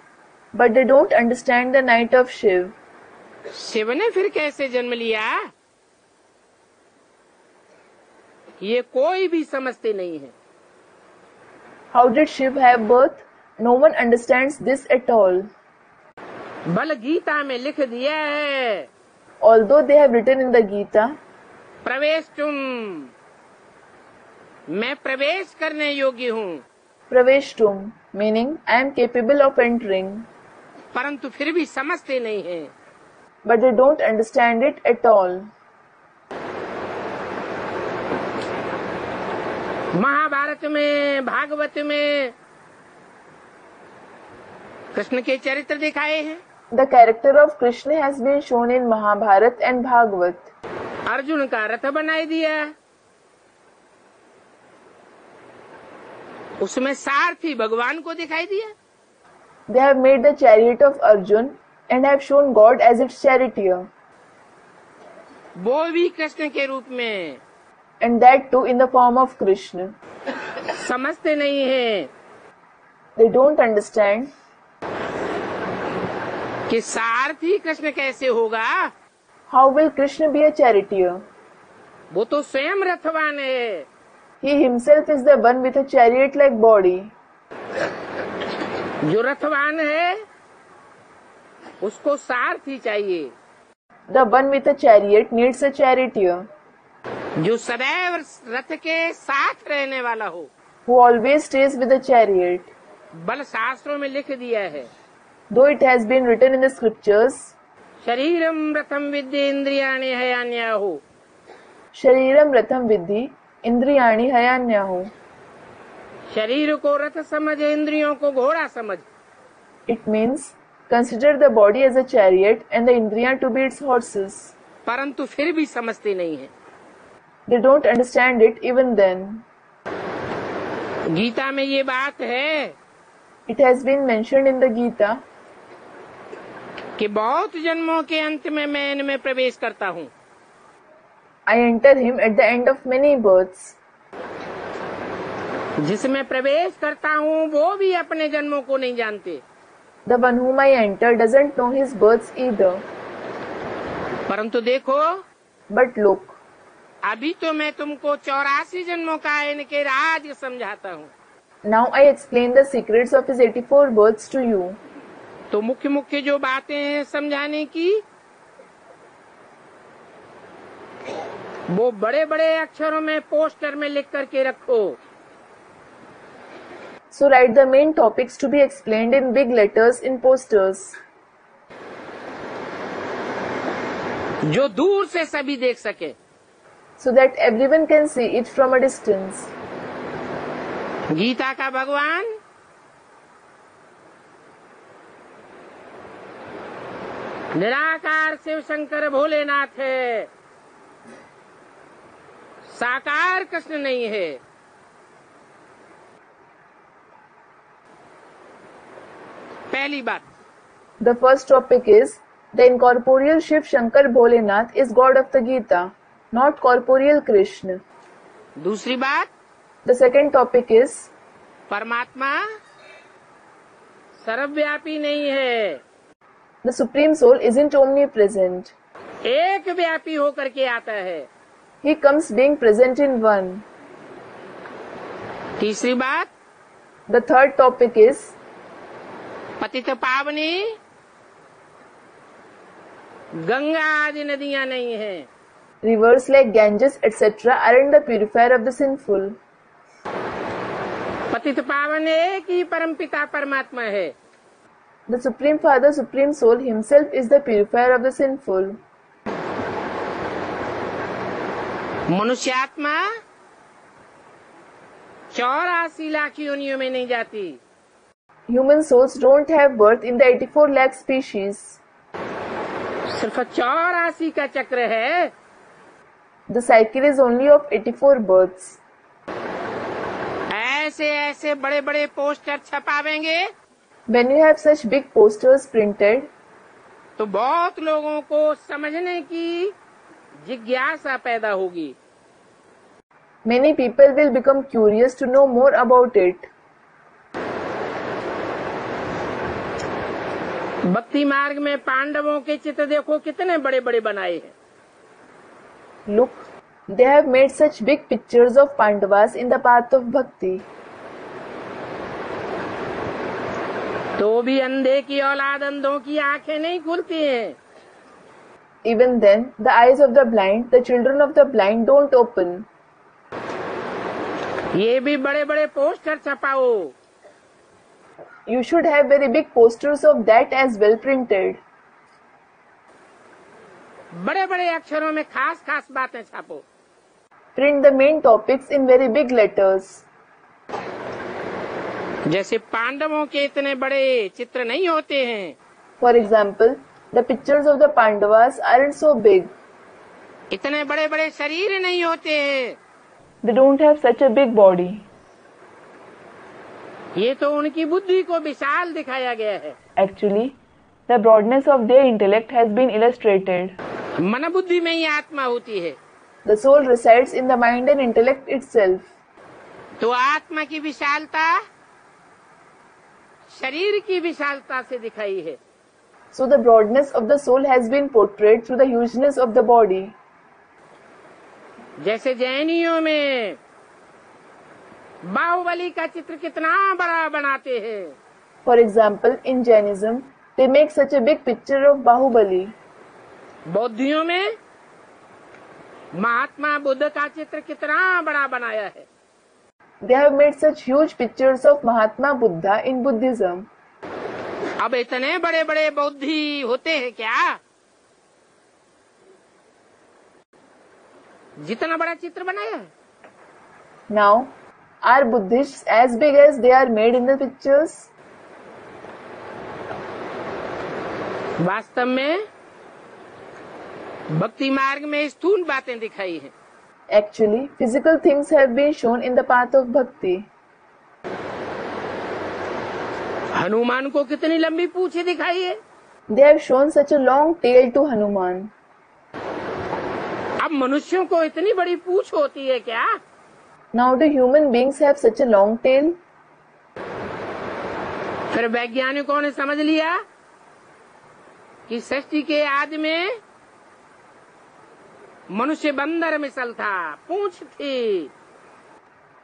but they don't understand the night of Shiv. Shiv ने फिर कैसे जन्म लिया, ये कोई भी समझते नहीं है। How did Shiv have birth? No one understands this at all. बल गीता में लिख दिया है, Although they have written in the Gita, प्रवेश तुम, मैं प्रवेश करने योग्य हूँ, Praveshtum, meaning I am capable of entering, परंतु फिर भी समझते नहीं हैं। but they don't understand it at all. Mahabharat में, भागवत में कृष्ण के चरित्र दिखाए हैं। The character of Krishna has been shown in Mahabharata and Bhagavat. Arjun का रथ बनाई दिया, उसमें सारथी भगवान को दिखाई दिया। They have made the chariot of Arjun and have shown God as its charioteer, वो भी कृष्ण के रूप में। and that too in the form of Krishna. समझते नहीं हैं They don't understand कि सारथी कृष्ण कैसे होगा, how will Krishna be a charioteer. वो तो स्वयं रथवान है। He himself is the one with a chariot-like body. जो रथवान है उसको सारथी चाहिए, The one with a chariot needs a charioteer, जो सदैव रथ के साथ रहने वाला हो। who always stays with the chariot. बल शास्त्रों में लिख दिया है, Though it has been written in the scriptures, शरीरम रथम विद्य इंद्रियाणि हयान्याहु, Shariram Ratham Vidhi, Indriyani Hayanyahu. शरीर को रथ समझ, इंद्रियों को घोड़ा समझ। It means, consider the body as a chariot and the Indriya to be its horses. परंतु फिर भी समझते नहीं है। They don't understand it even then. Gita में ये बात है, It has been mentioned in the Gita कि बहुत जन्मों के अंत में मैं इनमें प्रवेश करता हूँ. I enter him at the end of many births. जिसमें प्रवेश करता हूँ वो भी अपने जन्मों को नहीं जानते. The one whom I enter doesn't know his births either. परंतु देखो, But look, अभी तो मैं तुमको 84 जन्मों का इनके राज समझाता हूँ. now I explain the secrets of his 84 births to you. तो मुख्य मुख्य जो बातें हैं समझाने की, वो बड़े बड़े अक्षरों में पोस्टर में लिख करके रखो. So write the main topics to be explained in big letters in posters, जो दूर से सभी देख सके. so that everyone can see it from a distance. Gita का भगवान निराकार शिव शंकर भोलेनाथ है, साकार कृष्ण नहीं है. पहली बात, The first topic is the incorporeal Shiv Shankar Bholenath is God of the Gita, not corporeal Krishna. दूसरी बात, The second topic is परमात्मा सर्वव्यापी नहीं है, the Supreme Soul isn't omnipresent. एक व्यापी होकर के आता है. He comes being present in one. तीसरी बात, The third topic is पतित पावनी गंगा आदि नदियां नहीं है. rivers like Ganges etc. aren't the purifier of the sinful. पतित पावन एक ही परमपिता परमात्मा है. The Supreme Father, Supreme Soul himself is the purifier of the sinful. मनुष्यात्मा 84 lakh योनियों में नहीं जाती. Human souls don't have birth in the 84 lakh species. सिर्फ 84 का चक्र है. The cycle is only of 84 births. ऐसे ऐसे बड़े बड़े poster छपावेंगे When you have such big posters printed, तो बहुत लोगों को समझने की जिज्ञासा पैदा होगी. many people will become curious to know more about it. भक्ति मार्ग में पांडवों के चित्र देखो कितने बड़े बड़े बनाए हैं. Look, they have made such big pictures of Pandavas in the path of bhakti. तो भी अंधे की औलाद अंधों की आंखें नहीं खुलती हैं. Even then, the eyes of the blind, the children of the blind don't open. ये भी बड़े बड़े poster छपाओ. You should have very big posters of that as well printed. बड़े बड़े अक्षरों में खास खास बातें छापो. Print the main topics in very big letters. जैसे पांडवों के इतने बड़े चित्र नहीं होते हैं. For example, the pictures of the Pandavas aren't so big. इतने बड़े बड़े शरीर नहीं होते हैं. They don't have such a big body. ये तो उनकी बुद्धि को विशाल दिखाया गया है. Actually, the broadness of their intellect has been illustrated. मन बुद्धि में ही आत्मा होती है. The soul resides in the mind and intellect itself. तो आत्मा की विशालता शरीर की विशालता से दिखाई है. So the broadness of the soul has been portrayed through the hugeness of the body. जैसे जैनियों में बाहुबली का चित्र कितना बड़ा बनाते हैं. For example, in Jainism, they make such a big picture of Bahubali. बौद्धियों में महात्मा बुद्ध का चित्र कितना बड़ा बनाया है. They have made such huge pictures of Mahatma Buddha in Buddhism. अब इतने बड़े बड़े बौद्धि होते हैं क्या? जितना बड़ा चित्र बनाया है. Now, are Buddhists as big as they are made in the pictures? वास्तव में भक्ति मार्ग में स्थूल बातें दिखाई हैं. Actually, physical things have been shown in the path of bhakti. Hanuman को कितनी लंबी पूंछ दिखाई है। They have shown such a long tail to Hanuman. अब मनुष्यों को इतनी बड़ी पूंछ होती है क्या? Now do human beings have such a long tail? फिर वैज्ञानिकों ने समझ लिया कि सृष्टि के आदि में मनुष्य बंदर मिसल था, पूंछ थी।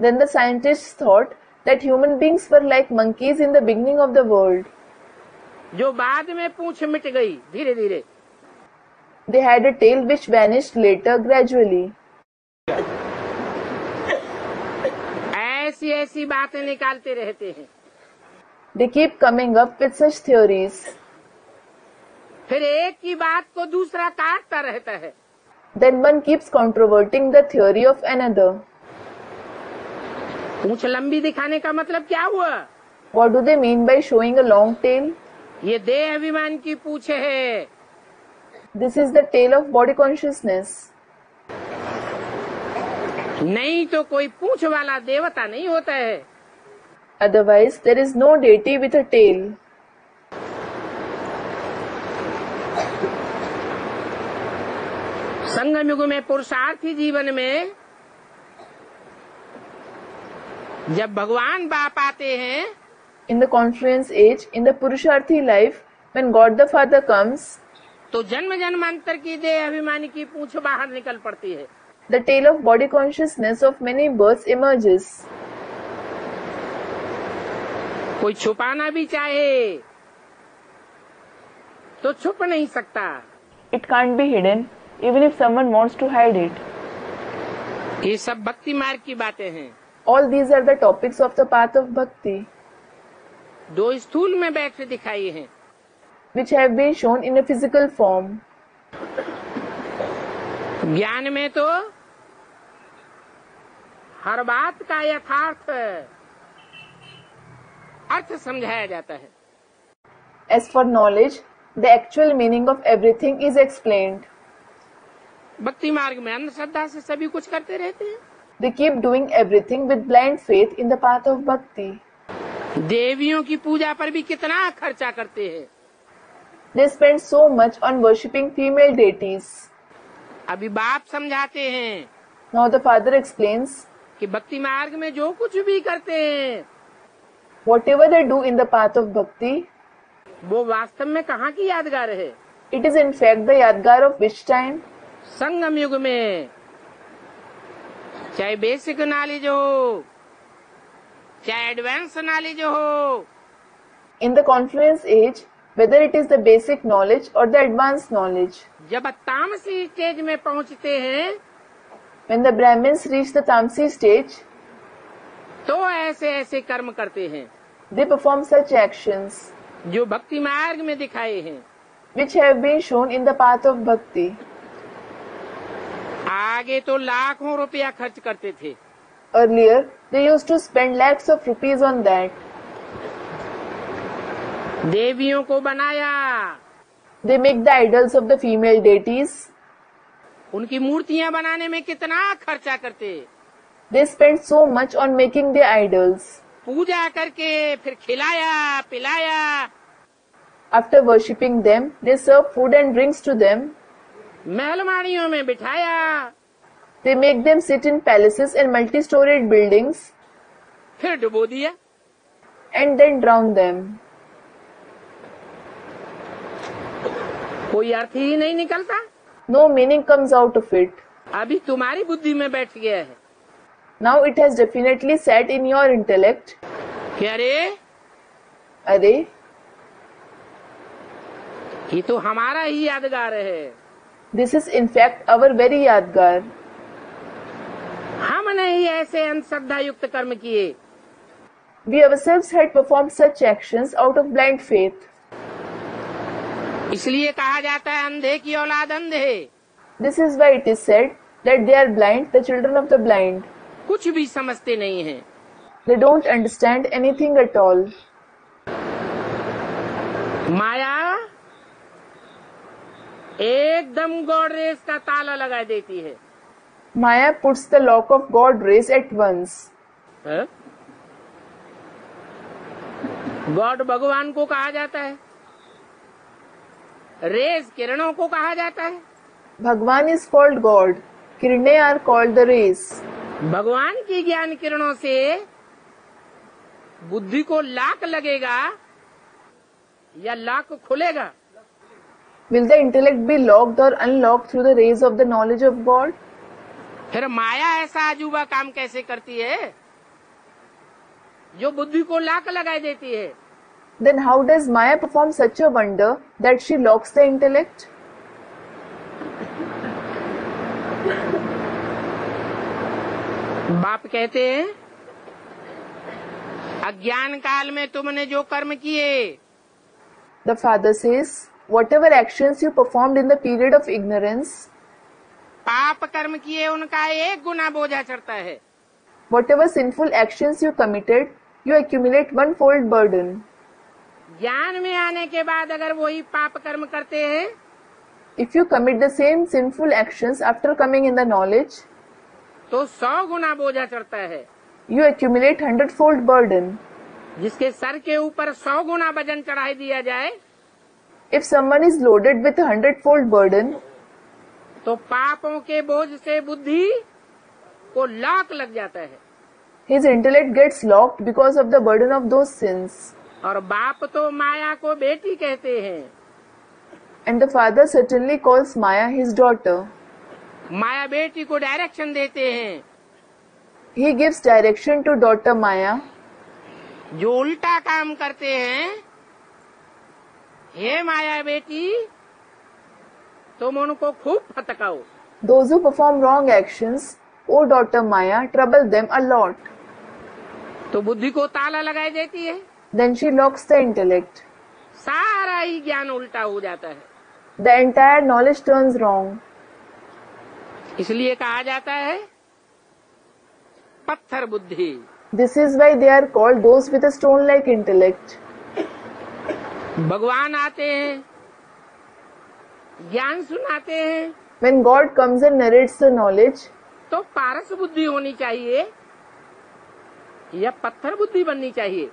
Then the scientists thought that human beings were like monkeys in the beginning of the world. जो बाद में पूंछ मिट गई धीरे धीरे। They had a tail which vanished later gradually. ऐसी ऐसी बातें निकालते रहते हैं। They keep coming up with such theories. फिर एक की बात को दूसरा काटता रहता है। Then one keeps controverting the theory of another. पूंछ लंबी दिखाने का मतलब क्या हुआ? What do they mean by showing a long tail? ये देह अभिमान की पूंछ है। This is the tail of body consciousness. नहीं तो कोई पूंछ वाला देवता नहीं होता है। Otherwise, there is no deity with a tail. संगम युग में पुरुषार्थी जीवन में जब भगवान बाप आते हैं, In the confluence age, in the Purusharthi life, when God the Father comes, तो जन्म जन्मांतर की देह अभिमानी की पूंछ बाहर निकल पड़ती है। the tail of body consciousness of many births emerges. कोई छुपाना भी चाहे तो छुप नहीं सकता। It can't be hidden, even if someone wants to hide it. ये सब भक्ति मार्ग की बातें हैं। All these are the topics of the path of bhakti, दो स्थूल में बैठ दिखाई हैं। which have been shown in a physical form. ज्ञान में तो हर बात का यथार्थ अर्थ समझाया जाता है। As for knowledge, the actual meaning of everything is explained. भक्ति मार्ग में अंधश्रद्धा से सभी कुछ करते रहते हैं। They keep doing everything with blind faith in the path of bhakti. देवियों की पूजा पर भी कितना खर्चा करते हैं। They spend so much on worshipping female deities. अभी बाप समझाते हैं Now the father explains, कि भक्ति मार्ग में जो कुछ भी करते हैं whatever they do in the path of bhakti, वो वास्तव में कहाँ की यादगार है? it is in fact the yadgar of which time? संगम युग में चाहे बेसिक नॉलेज हो चाहे एडवांस नॉलेज हो, In the confluence age, whether it is the basic knowledge or the advanced knowledge, जब तामसी स्टेज में पहुंचते हैं when the Brahmins reach the Tamsi stage, तो ऐसे ऐसे कर्म करते हैं they perform such actions जो भक्ति मार्ग में दिखाए हैं। which have been shown in the path of bhakti. आगे तो लाखों रुपया खर्च करते थे। Earlier, they used to spend lakhs of rupees on that. देवियों को बनाया, They make the idols of the female deities. उनकी मूर्तियां बनाने में कितना खर्चा करते। They spend so much on making the idols. पूजा करके फिर खिलाया पिलाया, After worshipping them, they serve food and drinks to them. महलमाड़ियों में बिठाया, They make them sit in palaces and multi-storied buildings फिर डुबो दिया। and then drown them. कोई अर्थ ही नहीं निकलता। No meaning comes out of it. अभी तुम्हारी बुद्धि में बैठ गया है Now it has definitely sat in your intellect. कि अरे Arey, ये तो हमारा ही यादगार है। this is in fact our very yadgar. हमने ही ऐसे अंधश्रद्धा युक्त कर्म किए। We ourselves had performed such actions out of blind faith. इसलिए कहा जाता है अंधे की औलाद अंधे। This is why it is said that they are blind, the children of the blind. कुछ भी समझते नहीं हैं। They don't understand anything at all. माया एकदम गॉड रेस का ताला लगा देती है। Maya puts the lock of God rays at once. है? गॉड भगवान को कहा जाता है, रेज किरणों को कहा जाता है। Bhagwan is called God. Kirne are called the rays. भगवान की ज्ञान किरणों से बुद्धि को लॉक लगेगा या लॉक खुलेगा? Will the intellect be locked or unlocked through the rays of the knowledge of God? फिर माया ऐसा अजूबा काम कैसे करती है जो बुद्धि को लॉक लगा देती है? Then how does Maya perform such a wonder that she locks the intellect? बाप कहते हैं अज्ञान काल में तुमने जो कर्म किए, The father says, whatever actions you performed in the period of ignorance, पाप कर्म किए उनका 1 गुना बोझा चढ़ता है। whatever sinful actions you committed, you accumulate one-fold burden. ज्ञान में आने के बाद अगर वही पाप कर्म करते हैं If you commit the same sinful actions after coming in the knowledge, तो 100 गुना बोझा चढ़ता है। you accumulate 100-fold burden. जिसके सर के ऊपर 100 गुना वजन चढ़ाई दिया जाए If someone is loaded with a 100-fold burden, तो पापों के बोझ से बुद्धि को लॉक लग जाता है। his intellect gets locked because of the burden of those sins. और बाप तो माया को बेटी कहते हैं। And the father certainly calls Maya his daughter. माया बेटी को डायरेक्शन देते हैं, He gives direction to daughter Maya. जो उल्टा काम करते हैं, हे माया बेटी तुम उनको खूब फटकाओ। Those who perform wrong actions, O daughter Maya, trouble them a lot. तो बुद्धि को ताला लगाई देती है, Then she locks the intellect. सारा ही ज्ञान उल्टा हो जाता है। The entire knowledge turns wrong. इसलिए कहा जाता है पत्थर बुद्धि। This is why they are called those with a stone-like intellect. भगवान आते हैं, ज्ञान सुनाते हैं, When God comes and narrates the knowledge, तो पारस बुद्धि होनी चाहिए या पत्थर बुद्धि बननी चाहिए?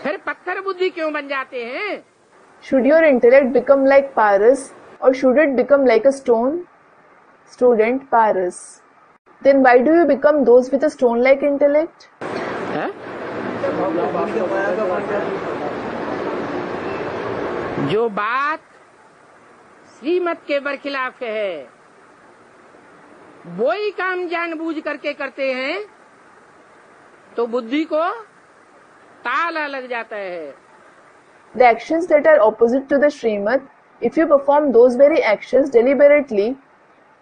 फिर पत्थर बुद्धि क्यों बन जाते हैं? should your intellect become like Paras or should it become like a stone? Student Paras. Then why do you become those with a stone-like intellect? है? जो बात श्रीमत के बरखिलाफ है वो ही काम जानबूझ करके करते हैं तो बुद्धि को ताला लग जाता है। The actions that are opposite to the Srimad, if you perform those very actions deliberately,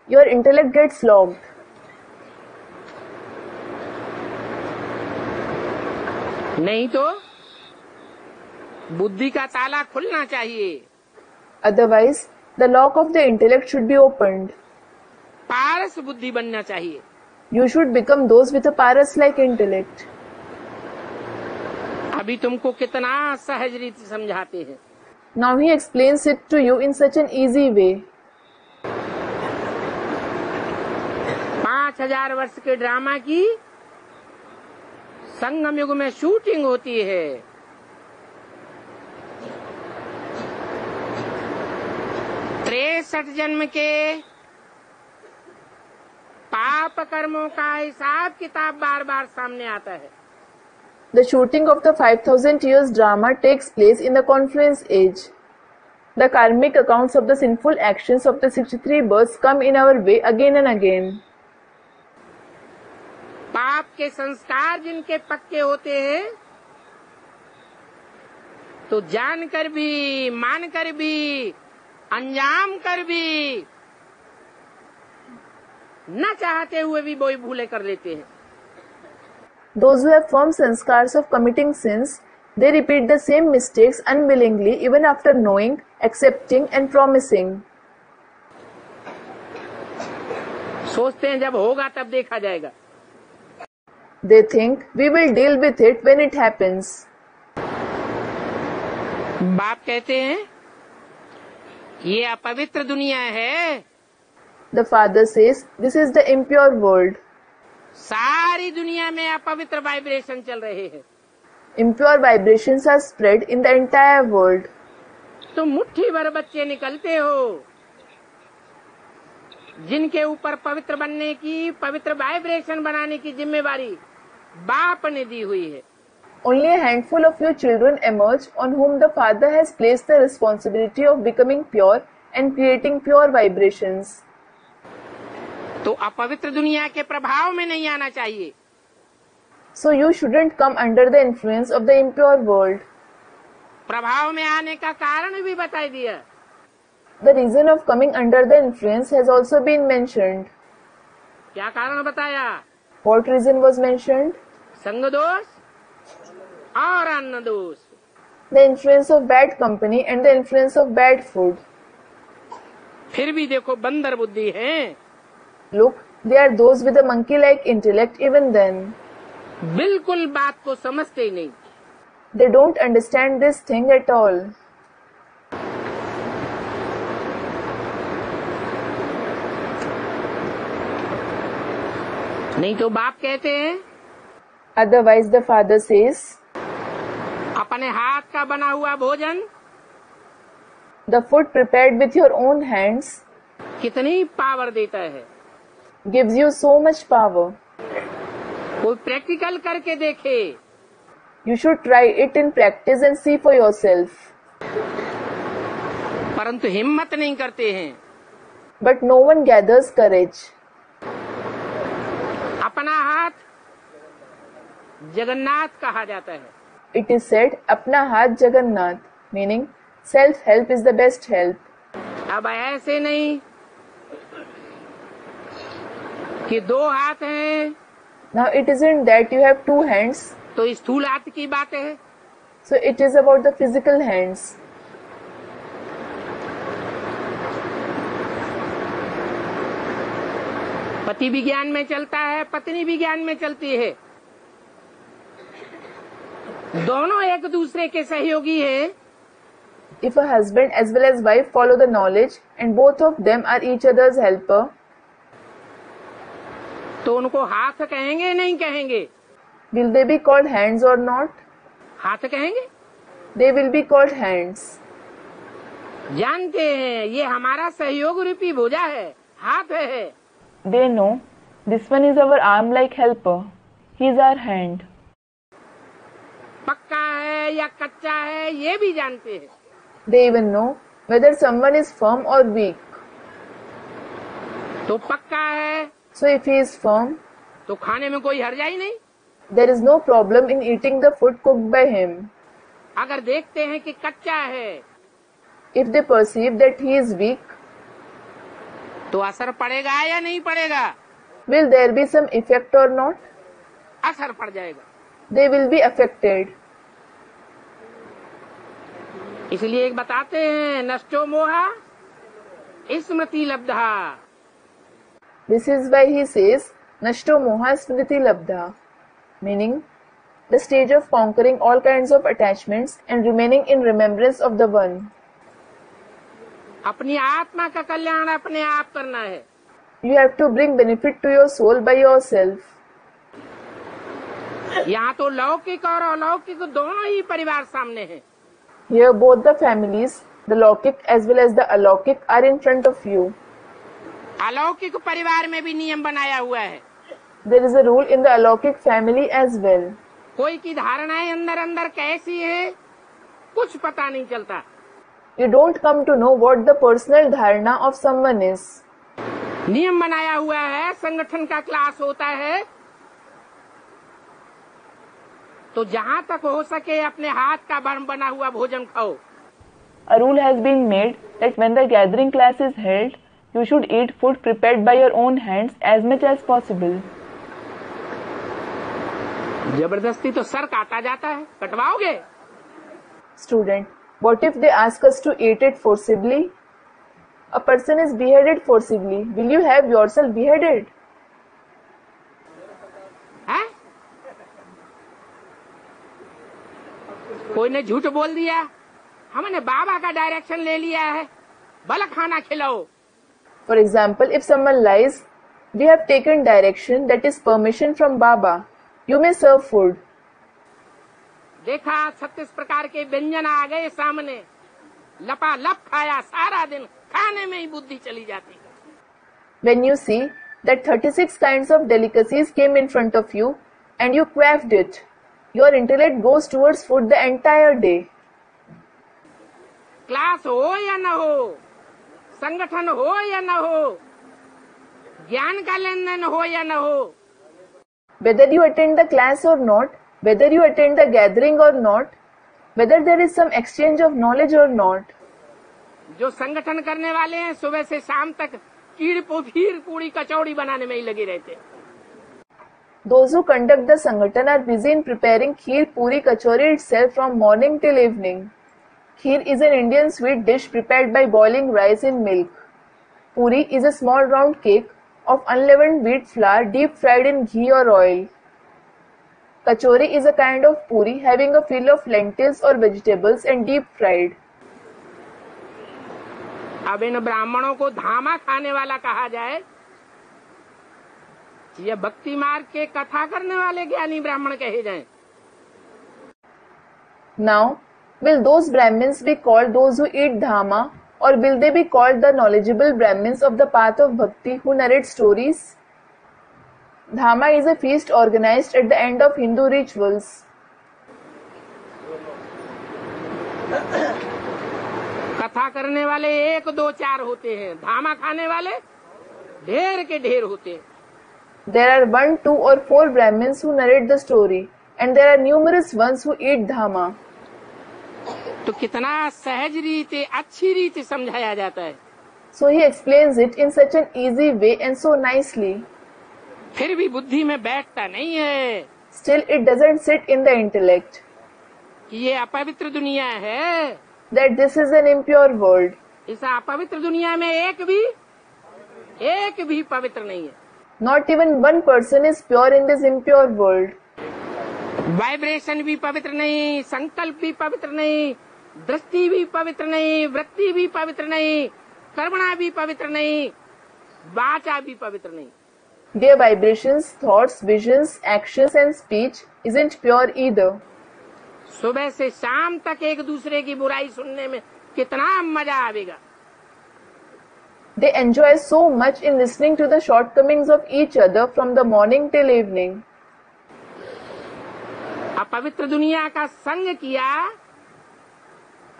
your intellect gets locked. नहीं तो बुद्धि का ताला खुलना चाहिए। Otherwise, the lock of the intellect should be opened. पारस बुद्धि बनना चाहिए। You should become those with a Paras-like intellect. अभी तुमको कितना सहज रीति समझाते हैं। Now he explains it to you in such an easy way. 5000 वर्ष के ड्रामा की संगम युग में शूटिंग होती है। तिरसठ जन्म के पाप कर्मों का हिसाब किताब बार बार सामने आता है। The shooting of the 5000 years drama takes place in the confluence age. The karmic accounts of the sinful actions of the 63 births come in our way again and again. पाप के संस्कार जिनके पक्के होते हैं तो जानकर भी, मानकर भी, अंजाम कर भी, न चाहते हुए भी वही भूले कर लेते हैं। Those who have firm sanskars of committing sins, they repeat the same mistakes unwillingly even after knowing, accepting and promising. सोचते हैं जब होगा तब देखा जाएगा। They think we will deal with it when it happens. बाप कहते हैं ये अपवित्र दुनिया है। The father says, this is the impure world. सारी दुनिया में अपवित्र वाइब्रेशन चल रहे हैं। impure vibrations are spread in the entire world. तो मुट्ठी भर बच्चे निकलते हो जिनके ऊपर पवित्र बनने की, पवित्र वाइब्रेशन बनाने की जिम्मेवारी बाप ने दी हुई है. Only a handful of your children emerge on whom the Father has placed the responsibility of becoming pure and creating pure vibrations. तो अपवित्र दुनिया के प्रभाव में नहीं आना चाहिए. So you shouldn't come under the influence of the impure world. प्रभाव में आने का कारण भी बता दिया. The reason of coming under the influence has also been mentioned. क्या कारण बताया? What reason was mentioned? संग दोष और अन्न दोष. The influence of bad company and the influence of bad food. फिर भी देखो बंदर बुद्धि है. Look, they are those with a monkey-like intellect even then. बिल्कुल बात को समझते ही नहीं. They don't understand this thing at all. नहीं तो बाप कहते हैं. Otherwise, the Father says, अपने हाथ का बना हुआ भोजन, the food prepared with your own hands कितनी पावर देता है. gives you so much power. कोई प्रैक्टिकल करके देखे. You should try it in practice and see for yourself. परंतु हिम्मत नहीं करते हैं. But no one gathers courage. अपना हाथ जगन्नाथ कहा जाता है. It is said, अपना हाथ Jagannath, meaning self-help is the best help. अब ऐसे नहीं कि दो हाथ हैं Now it isn't that you have two hands, तो स्थूल हाथ की बात है. so it is about the physical hands. पति विज्ञान में चलता है, पत्नी विज्ञान में चलती है. दोनों एक दूसरे के सहयोगी हैं. If a husband as well as wife follow the knowledge and both of them are each other's helper, तो उनको हाथ कहेंगे नहीं कहेंगे? will they be called hands or not? हाथ कहेंगे. They will be called hands. जानते हैं ये हमारा सहयोग रूपी भुजा है, हाथ है. They know this one is our arm-like helper. He is our hand. पक्का है या कच्चा है ये भी जानते हैं. They even know whether someone is firm or weak. तो पक्का है So if he is firm, तो खाने में कोई हर्जा ही नहीं. there is no problem in eating the food cooked by him. अगर देखते हैं कि कच्चा है If they perceive that he is weak, तो असर पड़ेगा या नहीं पड़ेगा? will there be some effect or not? असर पड़ जाएगा. They will be affected. इसलिए एक बताते हैं, नष्टो मोहा स्मृति लब्धा. This is why he says, Nashto moha smriti labdha, meaning the stage of conquering all kinds of attachments and remaining in remembrance of the One. अपनी आत्मा का कल्याण अपने आप करना है. You have to bring benefit to your soul by yourself. यहाँ तो लौकिक और अलौकिक दोनों ही परिवार सामने हैं. Here both the families, the Lokik as well as the Alokik, are in front of you. अलौकिक परिवार में भी नियम बनाया हुआ है. There is a rule in the Alokik family as well. कोई की धारणाएं अंदर अंदर कैसी है कुछ पता नहीं चलता. You don't come to know what the personal dharana of someone is. नियम बनाया हुआ है, संगठन का क्लास होता है, तो जहाँ तक हो सके अपने हाथ का बना हुआ भोजन खाओ. A rule has been made that when the gathering class is held, you should eat food prepared by your own hands as much as possible. जबरदस्ती तो सर काटा जाता है, कटवाओगे? Student, what if they ask us to eat it forcibly? A person is beheaded forcibly. Will you have yourself beheaded? है? कोई ने झूठ बोल दिया, हमने बाबा का डायरेक्शन ले लिया है, भला खाना खिलाओ. For example, if someone lies, we have taken direction, that is permission from Baba. You may serve food. देखा 36 प्रकार के व्यंजन आ गए सामने, लपालप खाया, सारा दिन खाने में ही बुद्धि चली जाती। When you see that 36 kinds of delicacies came in front of you and you quaffed it, your intellect goes towards food the entire day. Class हो या न हो, संगठन हो या न हो, ज्ञान का लेन देन हो या न हो, Whether you attend the class or not, whether you attend the gathering or not, whether there is some exchange of knowledge or not, जो संगठन करने वाले हैं सुबह से शाम तक कीड़ फिर पूरी कचौड़ी बनाने में ही लगे रहते। those who conduct the Sangathan are busy in preparing Kheer Puri Kachori itself from morning till evening. Kheer is an Indian sweet dish prepared by boiling rice in milk. Puri is a small round cake of unleavened wheat flour deep fried in ghee or oil. Kachori is a kind of puri having a fill of lentils or vegetables and deep fried. अब इन ब्राह्मणों को धामा खाने वाला कहा जाए, ये भक्ति मार्ग के कथा करने वाले ज्ञानी ब्राह्मण कहे जाएं। Now, will those Brahmins be called those who eat dhama, or will they be called the knowledgeable Brahmins of the path of bhakti who narrate stories? Dhama is a feast organized at the end of Hindu rituals. कथा करने वाले 1, 2, 4 होते हैं, धामा खाने वाले ढेर के ढेर होते हैं। There are 1, 2 or 4 Brahmins who narrate the story, and there are numerous ones who eat dhama. तो कितना सहज रीति, अच्छी रीति समझाया जाता है। So he explains it in such an easy way and so nicely. फिर भी बुद्धि में बैठता नहीं है। Still it doesn't sit in the intellect कि ये अपवित्र दुनिया है, that this is an impure world. इस अपवित्र दुनिया में एक भी पवित्र नहीं है। Not even one person is pure in this impure world. Vibration भी पवित्र नहीं, संकल्प भी पवित्र नहीं, दृष्टि भी पवित्र नहीं, वृत्ति भी पवित्र नहीं, कर्मणा भी पवित्र नहीं, वाचा भी पवित्र नहीं। Their vibrations, thoughts, visions, actions and speech isn't pure either. सुबह से शाम तक एक दूसरे की बुराई सुनने में कितना मजा आवेगा। They enjoy so much in listening to the shortcomings of each other from the morning till evening. अपवित्र दुनिया का संग किया,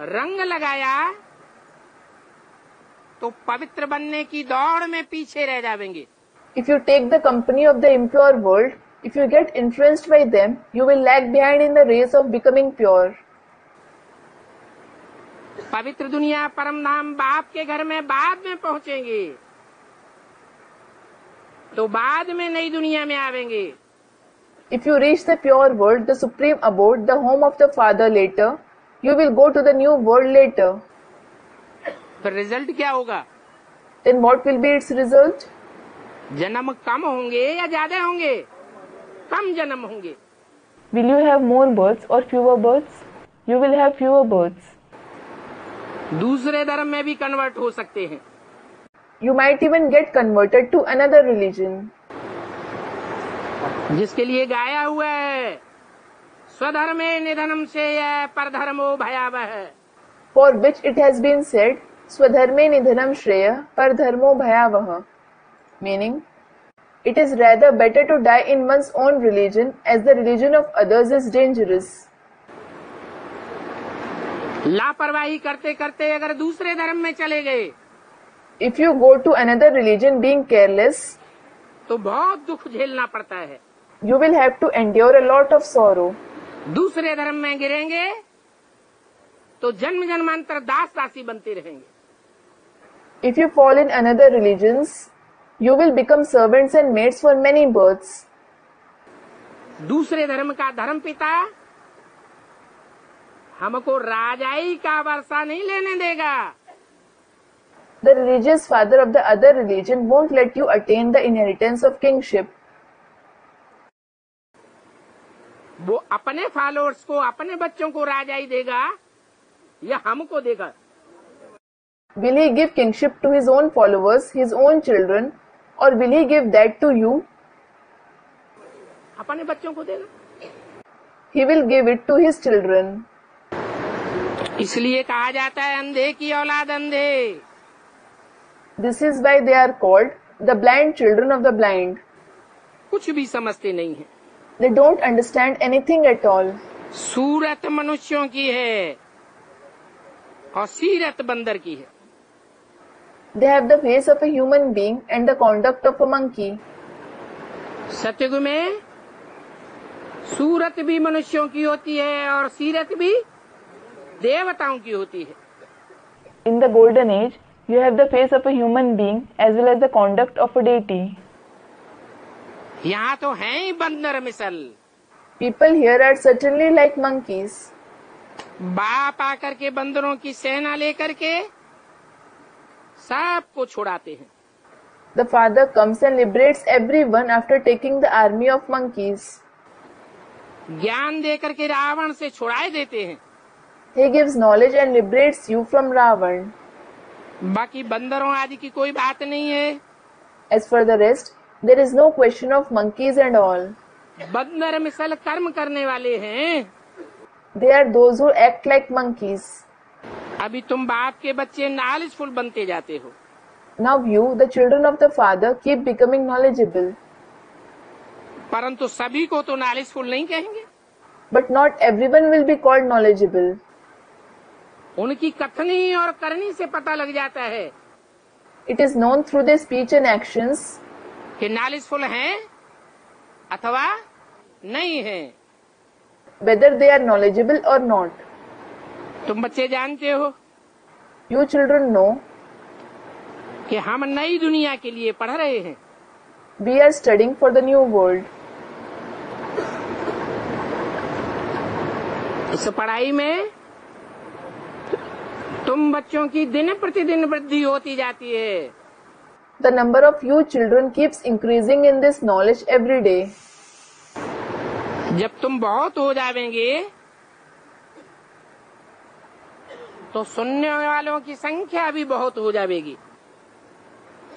रंग लगाया, तो पवित्र बनने की दौड़ में पीछे रह जाएंगे। If you take the company of the impure world, if you get influenced by them, you will lag behind in the race of becoming pure. पवित्र दुनिया परम धाम बाप के घर में बाद में पहुंचेंगे, तो बाद में नई दुनिया में आवेंगे। If you reach the pure world, the supreme abode, the home of the Father later, you will go to the new world later. फिर रिजल्ट क्या होगा? Then what will be its result? जन्म कम होंगे या ज्यादा होंगे? कम जन्म होंगे। Will you have more births or fewer births? You will have fewer births. दूसरे धर्म में भी कन्वर्ट हो सकते हैं। You might even get converted to another religion. जिसके लिए गाया हुआ है, स्वधर्मे निधनम श्रेयः परधर्मो भयावह। For which it has been said, Swadharme nidhanam shreya pardharmo bhayavah. Meaning, it is rather better to die in one's own religion as the religion of others is dangerous. लापरवाही करते करते अगर दूसरे धर्म में चले गए, If you go to another religion being careless, तो बहुत दुख झेलना पड़ता है। you will have to endure a lot of sorrow. दूसरे धर्म में गिरेंगे तो जन्म जन्मांतर दास दासी बनते रहेंगे। If you fall in another religions, you will become servants and maids for many births. दूसरे धर्म का धर्म पिता हमको राजाई का वर्षा नहीं लेने देगा। The religious father of the other religion won't let you attain the inheritance of kingship. वो अपने फॉलोअर्स को, अपने बच्चों को राजाई देगा या हमको देगा? Will he give kingship to his own followers, his own children, or will he give that to you? अपने बच्चों को देगा। he will give it to his children. इसलिए कहा जाता है अंधे की औलाद अंधे। This is why they are called the blind children of the blind. कुछ भी समझते नहीं है। They don't understand anything at all. सूरत मनुष्यों की है और सीरत बंदर की है। They have the face of a human being and the conduct of a monkey. सतयुग में सूरत भी मनुष्यों की होती है और सीरत भी देवताओं की होती है। In the golden age, you have the face of a human being as well as the conduct of a deity. यहाँ तो हैं ही बंदर मिसल। People here are certainly like monkeys. बाप आकर के बंदरों की सेना लेकर के सबको छुड़ाते हैं। The father comes and liberates everyone after taking the army of monkeys. ज्ञान देकर के रावण से छुड़ाए देते हैं। He gives knowledge and liberates you from Ravan. बाकी बंदरों आदि की कोई बात नहीं है। As for the rest, there is no question of monkeys and all. बंदर मिसल कर्म करने वाले हैं। They are those who act like monkeys. अभी तुम बाप के बच्चे नॉलेजफुल बनते जाते हो। Now you, the children of the father, keep becoming knowledgeable. परंतु सभी को तो नॉलेजफुल नहीं कहेंगे। But not everyone will be called knowledgeable. उनकी कथनी और करनी से पता लग जाता है It is known through their speech and actions कि नॉलेजफुल हैं अथवा नहीं हैं। whether they are knowledgeable or not. तुम बच्चे जानते हो You children know कि हम नई दुनिया के लिए पढ़ रहे हैं। we are studying for the new world. इस पढ़ाई में तुम बच्चों की दिन प्रतिदिन वृद्धि होती जाती है। The number of you children keeps increasing in this knowledge every day. जब तुम बहुत हो जाएंगे तो सुनने वालों की संख्या भी बहुत हो जाएगी।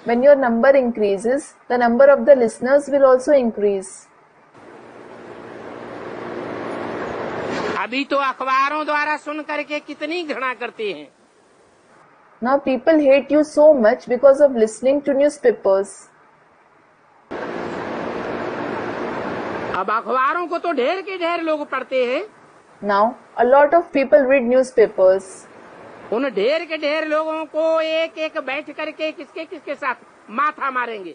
When your number increases, the number of the listeners will also increase. अभी तो अखबारों द्वारा सुन करके कितनी घृणा करते हैं। Now people hate you so much because of listening to newspapers. अब अखबारों को तो ढेर के ढेर लोग पढ़ते हैं। Now a lot of people read newspapers. उन ढेर के ढेर लोगों को एक एक बैठ करके किसके किसके साथ माथा मारेंगे।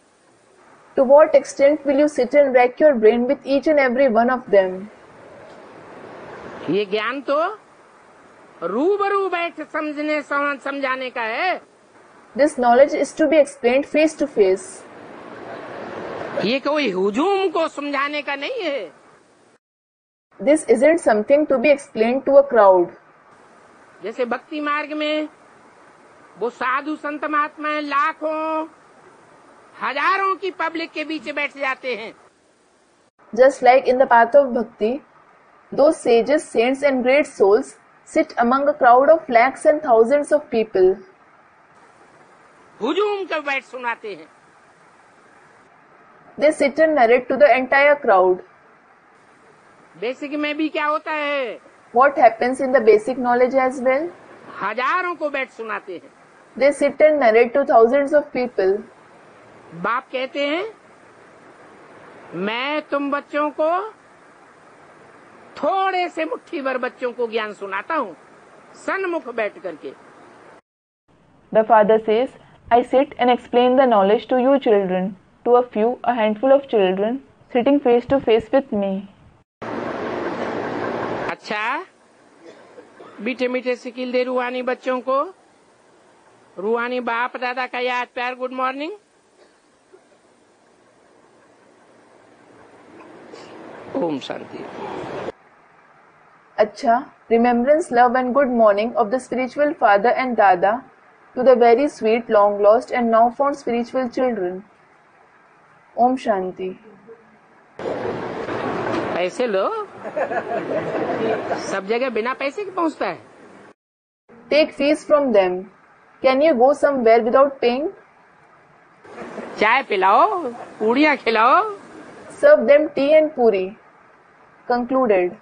To what extent will you sit and rack your brain with each and every one of them? ये ज्ञान तो रूबरू बैठ समझाने का है। This knowledge is to be explained face to face. ये कोई हुजूम को समझाने का नहीं है। This isn't something to be explained to a crowd. जैसे भक्ति मार्ग में वो साधु संत महात्मा लाखों हजारों की पब्लिक के बीच बैठ जाते हैं। Just like in the path of bhakti, those sages, saints and great souls sit among a crowd of lakhs and thousands of people. हुजूम कर बैठ सुनाते हैं। They sit and narrate to the entire crowd. Basic में भी क्या होता है? What happens in the basic knowledge as well? हजारों को बैठ सुनाते हैं। They sit and narrate to thousands of people. बाप कहते हैं मैं तुम बच्चों को थोड़े से मुट्ठी भर बच्चों को ज्ञान सुनाता हूँ सन्मुख बैठ करके। The father says, I sit and explain the knowledge to you children, to a few, a handful of children, sitting face to face with me. अच्छा, मीठे मीठे सिकिल दे रूहानी बच्चों को, रूहानी बाप दादा का याद प्यार good morning. Om Shanti. Acha, remembrance, love and good morning of the spiritual father and dada to the very sweet, long lost and now found spiritual children. Om Shanti. पैसे लो, सब जगह बिना पैसे के पहुंचता है। Take fees from them. Can you go somewhere without paying? चाय पिलाओ, पूड़ियाँ खिलाओ। Serve them tea and puri. Concluded.